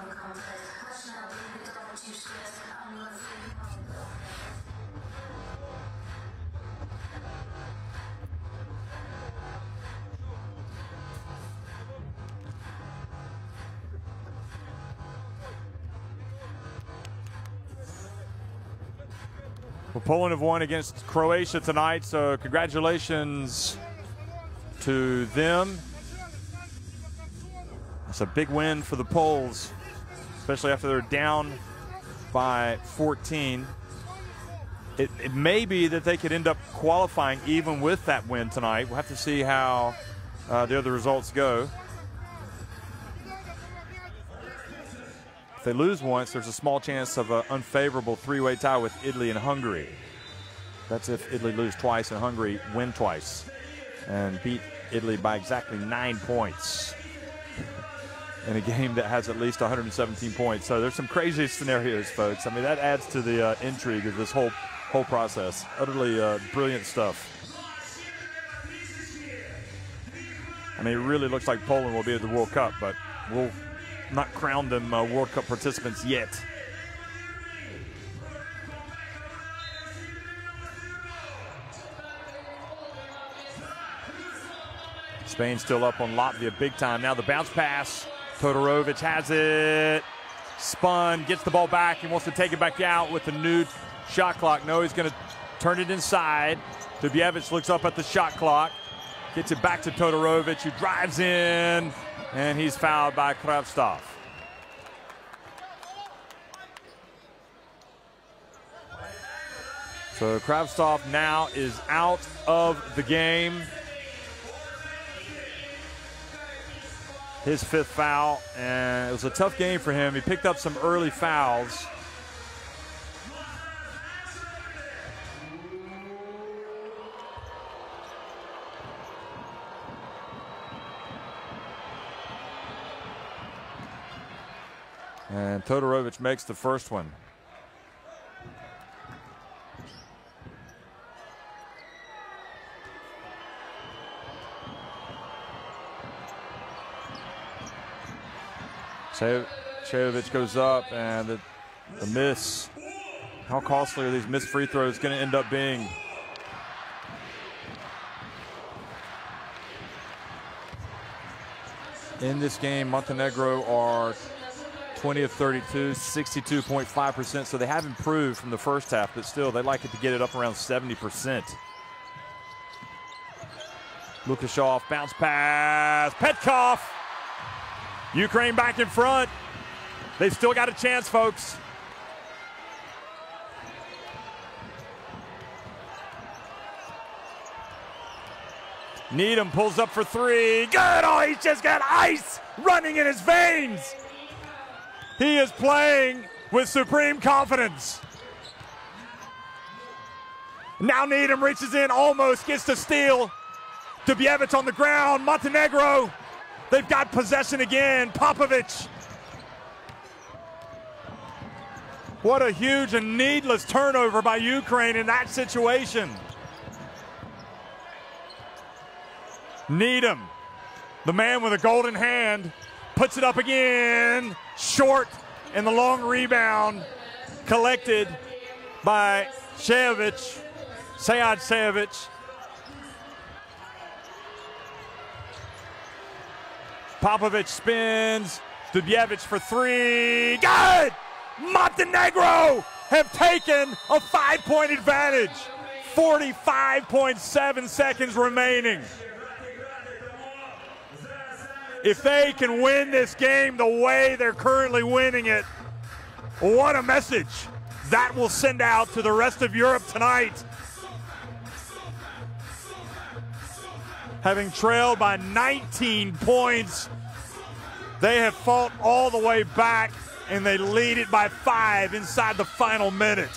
[SPEAKER 1] Well, Poland have won against Croatia tonight, so congratulations to them. It's a big win for the Poles, especially after they're down by 14. It may be that they could end up qualifying even with that win tonight. We'll have to see how the other results go. If they lose once, there's a small chance of an unfavorable three-way tie with Italy and Hungary. That's if Italy lose twice and Hungary win twice and beat Italy by exactly 9 points in a game that has at least 117 points. So there's some crazy scenarios, folks. I mean, that adds to the intrigue of this whole process. Utterly brilliant stuff. I mean, it really looks like Poland will be at the World Cup, but we'll not crown them World Cup participants yet. Spain still up on Latvia big time. Now the bounce pass. Todorovic has it. Spun, gets the ball back. He wants to take it back out with the new shot clock. No, he's going to turn it inside. Dubjevic looks up at the shot clock. Gets it back to Todorovic, who drives in, and he's fouled by Kravtsov. So Kravtsov now is out of the game. His 5th foul, and it was a tough game for him. He picked up some early fouls. And Todorovic makes the first one. Chejovic goes up, and the miss. How costly are these missed free throws going to end up being? In this game, Montenegro are 20 of 32, 62.5%, so they have improved from the first half, but still, they like it to get it up around 70%. Lukashov, bounce pass, Petkov! Ukraine back in front. They've still got a chance, folks. Needham pulls up for 3. Good! Oh, he's just got ice running in his veins. He is playing with supreme confidence. Now Needham reaches in, almost gets to steal. Dubjevic on the ground. Montenegro. They've got possession again. Popovic. What a huge and needless turnover by Ukraine in that situation. Needham, the man with a golden hand, puts it up again. Short, and the long rebound collected by Sead Sejovic. Popovic spins. Dubjevic for 3. Good! Montenegro have taken a 5-point advantage. 45.7 seconds remaining. If they can win this game the way they're currently winning it, what a message that will send out to the rest of Europe tonight. Having trailed by 19 points, they have fought all the way back, and they lead it by 5 inside the final minute.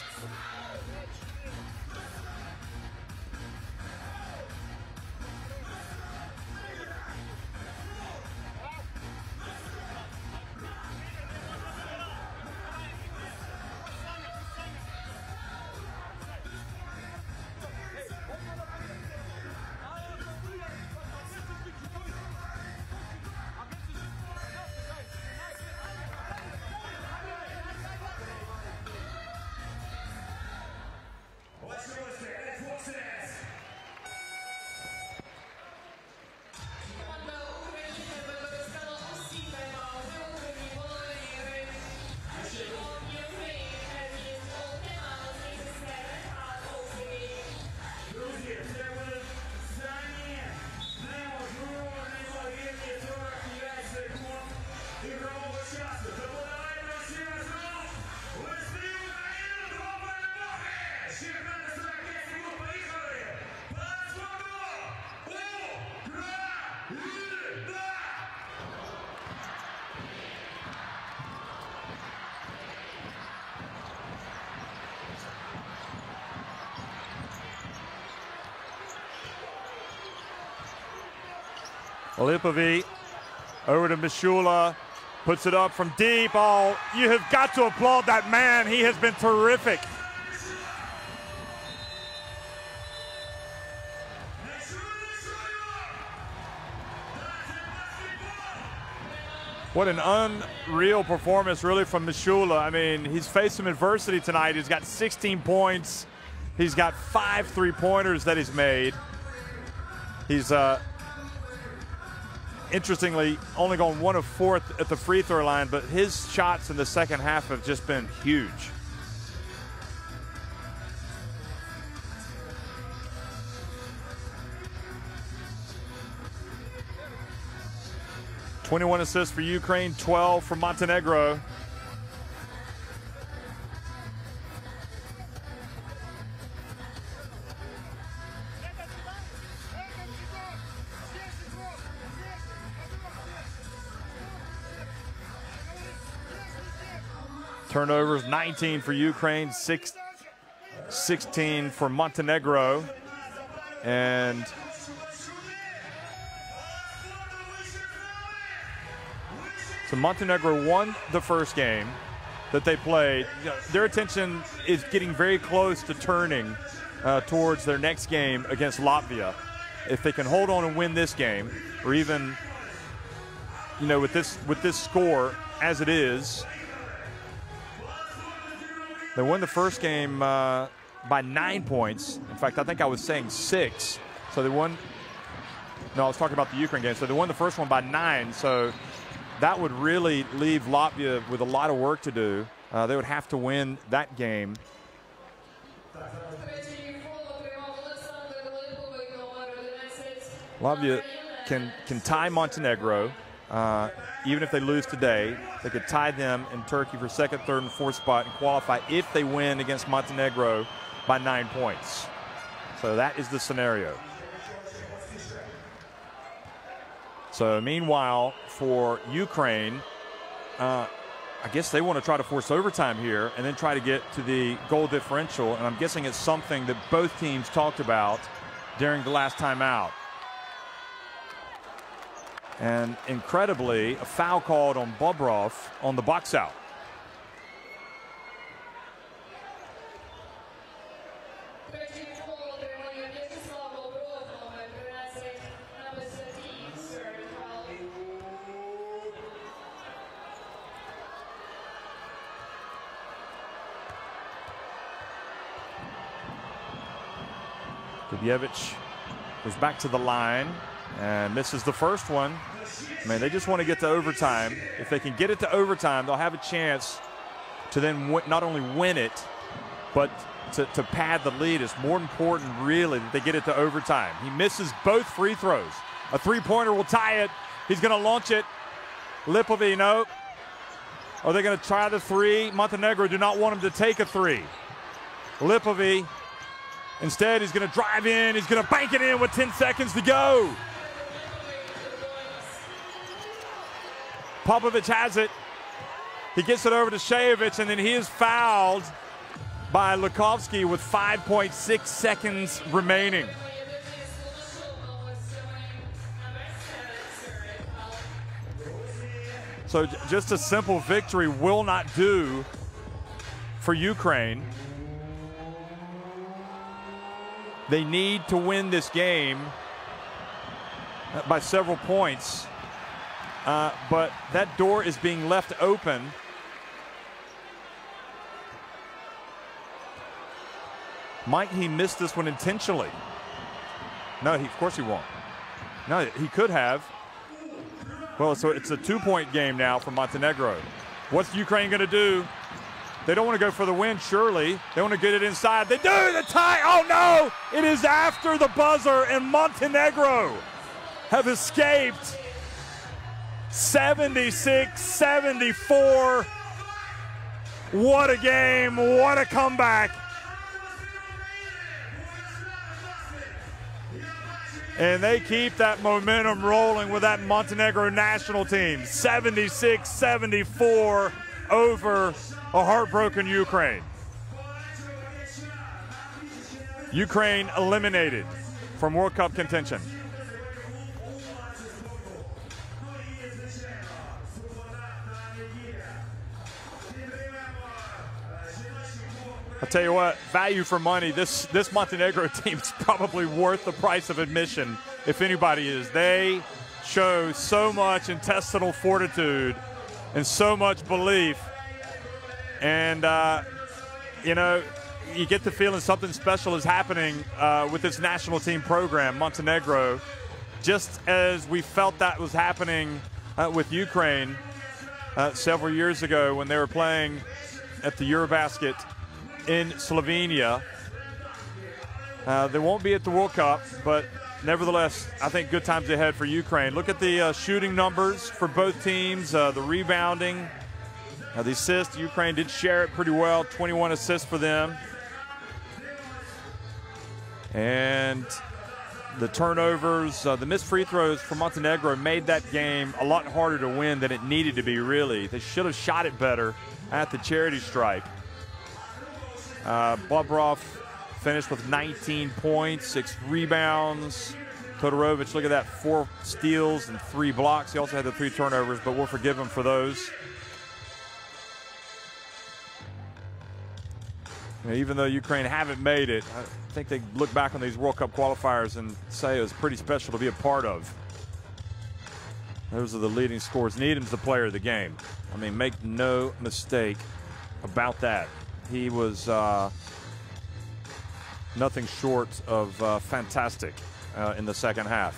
[SPEAKER 1] Lipovic over to Mishula, puts it up from deep. Oh, you have got to applaud that man. He has been terrific. What an unreal performance, really, from Mishula. I mean, he's faced some adversity tonight. He's got 16 points. He's got 5 3-pointers that he's made. He's, interestingly, only gone 1 of 4 at the free throw line, but his shots in the second half have just been huge. "21 assists for Ukraine, 12 for Montenegro." Turnovers, 19 for Ukraine, 16 for Montenegro. And so Montenegro won the first game that they played. Their attention is getting very close to turning towards their next game against Latvia. If they can hold on and win this game, or even, with this score as it is, they won the first game by 9 points. In fact, I think I was saying 6. So they won. No, I was talking about the Ukraine game. So they won the first one by 9. So that would really leave Latvia with a lot of work to do. They would have to win that game. Latvia can tie Montenegro. Even if they lose today, they could tie them in Turkey for 2nd, 3rd, and 4th spot and qualify if they win against Montenegro by 9 points. So that is the scenario. So meanwhile, for Ukraine, I guess they want to try to force overtime here and then try to get to the goal differential. And I'm guessing it's something that both teams talked about during the last time out. And incredibly, a foul called on Bobrov on the box out. Dubievich goes back to the line and misses the first one. I mean, they just want to get to overtime. If they can get it to overtime, they'll have a chance to then not only win it, but to pad the lead. It's more important, really, that they get it to overtime. He misses both free throws. A 3-pointer will tie it. He's going to launch it. Lipovic, no. Are they going to try the 3? Montenegro do not want him to take a 3. Lipovic, instead, he's going to drive in. He's going to bank it in with 10 seconds to go. Popovic has it. He gets it over to Shajevic, and then he is fouled by Lukovsky with 5.6 seconds remaining. So just a simple victory will not do for Ukraine. They need to win this game by several points. But that door is being left open. Might he miss this one intentionally? No, of course he won't. No, he could have. Well, so it's a 2-point game now for Montenegro. What's Ukraine going to do? They don't want to go for the win, surely. They want to get it inside. They do, the tie. Oh, no! It is after the buzzer, and Montenegro have escaped. 76-74. What a game. What a comeback. And they keep that momentum rolling with that Montenegro national team. 76-74 over a heartbroken Ukraine. Ukraine eliminated from World Cup contention. I'll tell you what, value for money, this Montenegro team is probably worth the price of admission, if anybody is. They show so much intestinal fortitude and so much belief. And, you know, you get the feeling something special is happening with this national team program, Montenegro, just as we felt that was happening with Ukraine several years ago when they were playing at the Eurobasket in Slovenia. They won't be at the World Cup, but nevertheless, I think good times ahead for Ukraine. Look at the shooting numbers for both teams, the rebounding, the assists. Ukraine did share it pretty well, 21 assists for them. And the turnovers, the missed free throws for Montenegro made that game a lot harder to win than it needed to be, really. They should have shot it better at the charity stripe. Bobrov finished with 19 points, 6 rebounds. Todorovic, look at that, 4 steals and 3 blocks. He also had the 3 turnovers, but we'll forgive him for those. Even though Ukraine haven't made it, I think they look back on these World Cup qualifiers and say it was pretty special to be a part of. Those are the leading scorers. Needham's the player of the game. I mean, make no mistake about that. He was nothing short of fantastic in the second half.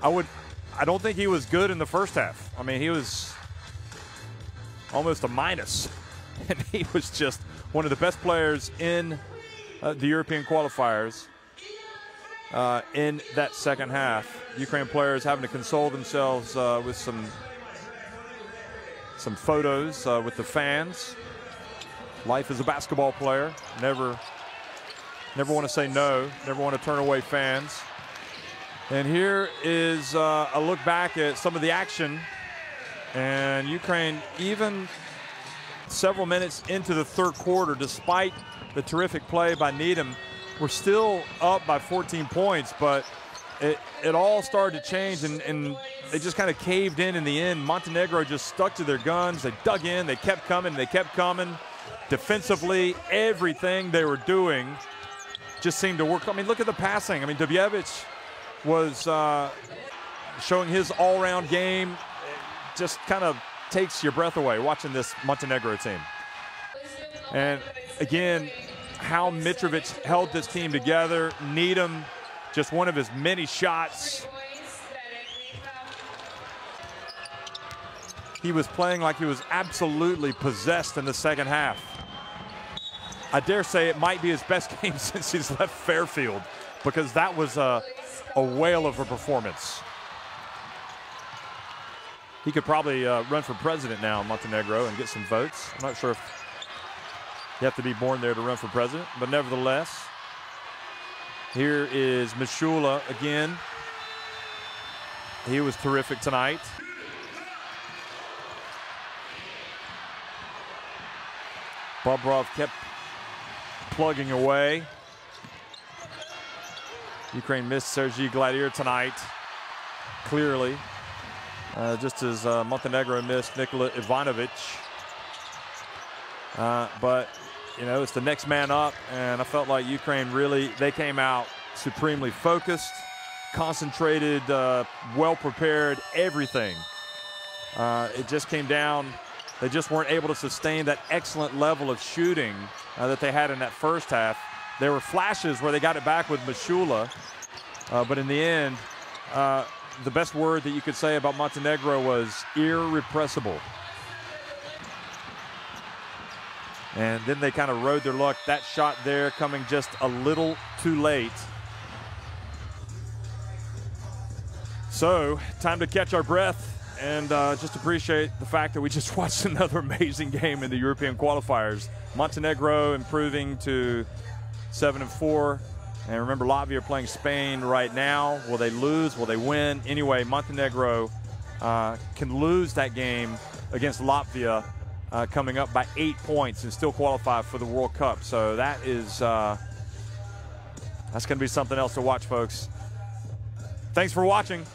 [SPEAKER 1] I don't think he was good in the first half. I mean, he was almost a minus, and he was just one of the best players in the European qualifiers in that second half. Ukraine players having to console themselves with some photos with the fans. Life as a basketball player, never want to say no, never want to turn away fans. And here is a look back at some of the action. And Ukraine, even several minutes into the third quarter, despite the terrific play by Needham, we're still up by 14 points, but it all started to change, and they just kind of caved in the end. Montenegro just stuck to their guns. They dug in, they kept coming, they kept coming. Defensively, everything they were doing just seemed to work. I mean, look at the passing. I mean, Dubjevic was showing his all-round game. It just kind of takes your breath away watching this Montenegro team. And again, how Mitrovic held this team together. Needham, just one of his many shots. He was playing like he was absolutely possessed in the second half. I dare say it might be his best game since he's left Fairfield, because that was a whale of a performance. He could probably run for president now in Montenegro and get some votes. I'm not sure if you have to be born there to run for president, but nevertheless, here is Mishula again. He was terrific tonight. Bobrov kept plugging away. Ukraine missed Sergei Gladier tonight, clearly. Just as Montenegro missed Nikola Ivanovic. But, you know, it's the next man up, and I felt like Ukraine really, they came out supremely focused, concentrated, well-prepared, everything. It just came down. They just weren't able to sustain that excellent level of shooting that they had in that first half. There were flashes where they got it back with Mishula, but in the end, the best word that you could say about Montenegro was irrepressible. And then they kind of rode their luck. That shot there coming just a little too late. So, time to catch our breath and just appreciate the fact that we just watched another amazing game in the European qualifiers. Montenegro improving to 7-4. And remember, Latvia playing Spain right now. Will they lose? Will they win? Anyway, Montenegro can lose that game against Latvia coming up by 8 points and still qualify for the World Cup. So that is that's going to be something else to watch, folks. Thanks for watching.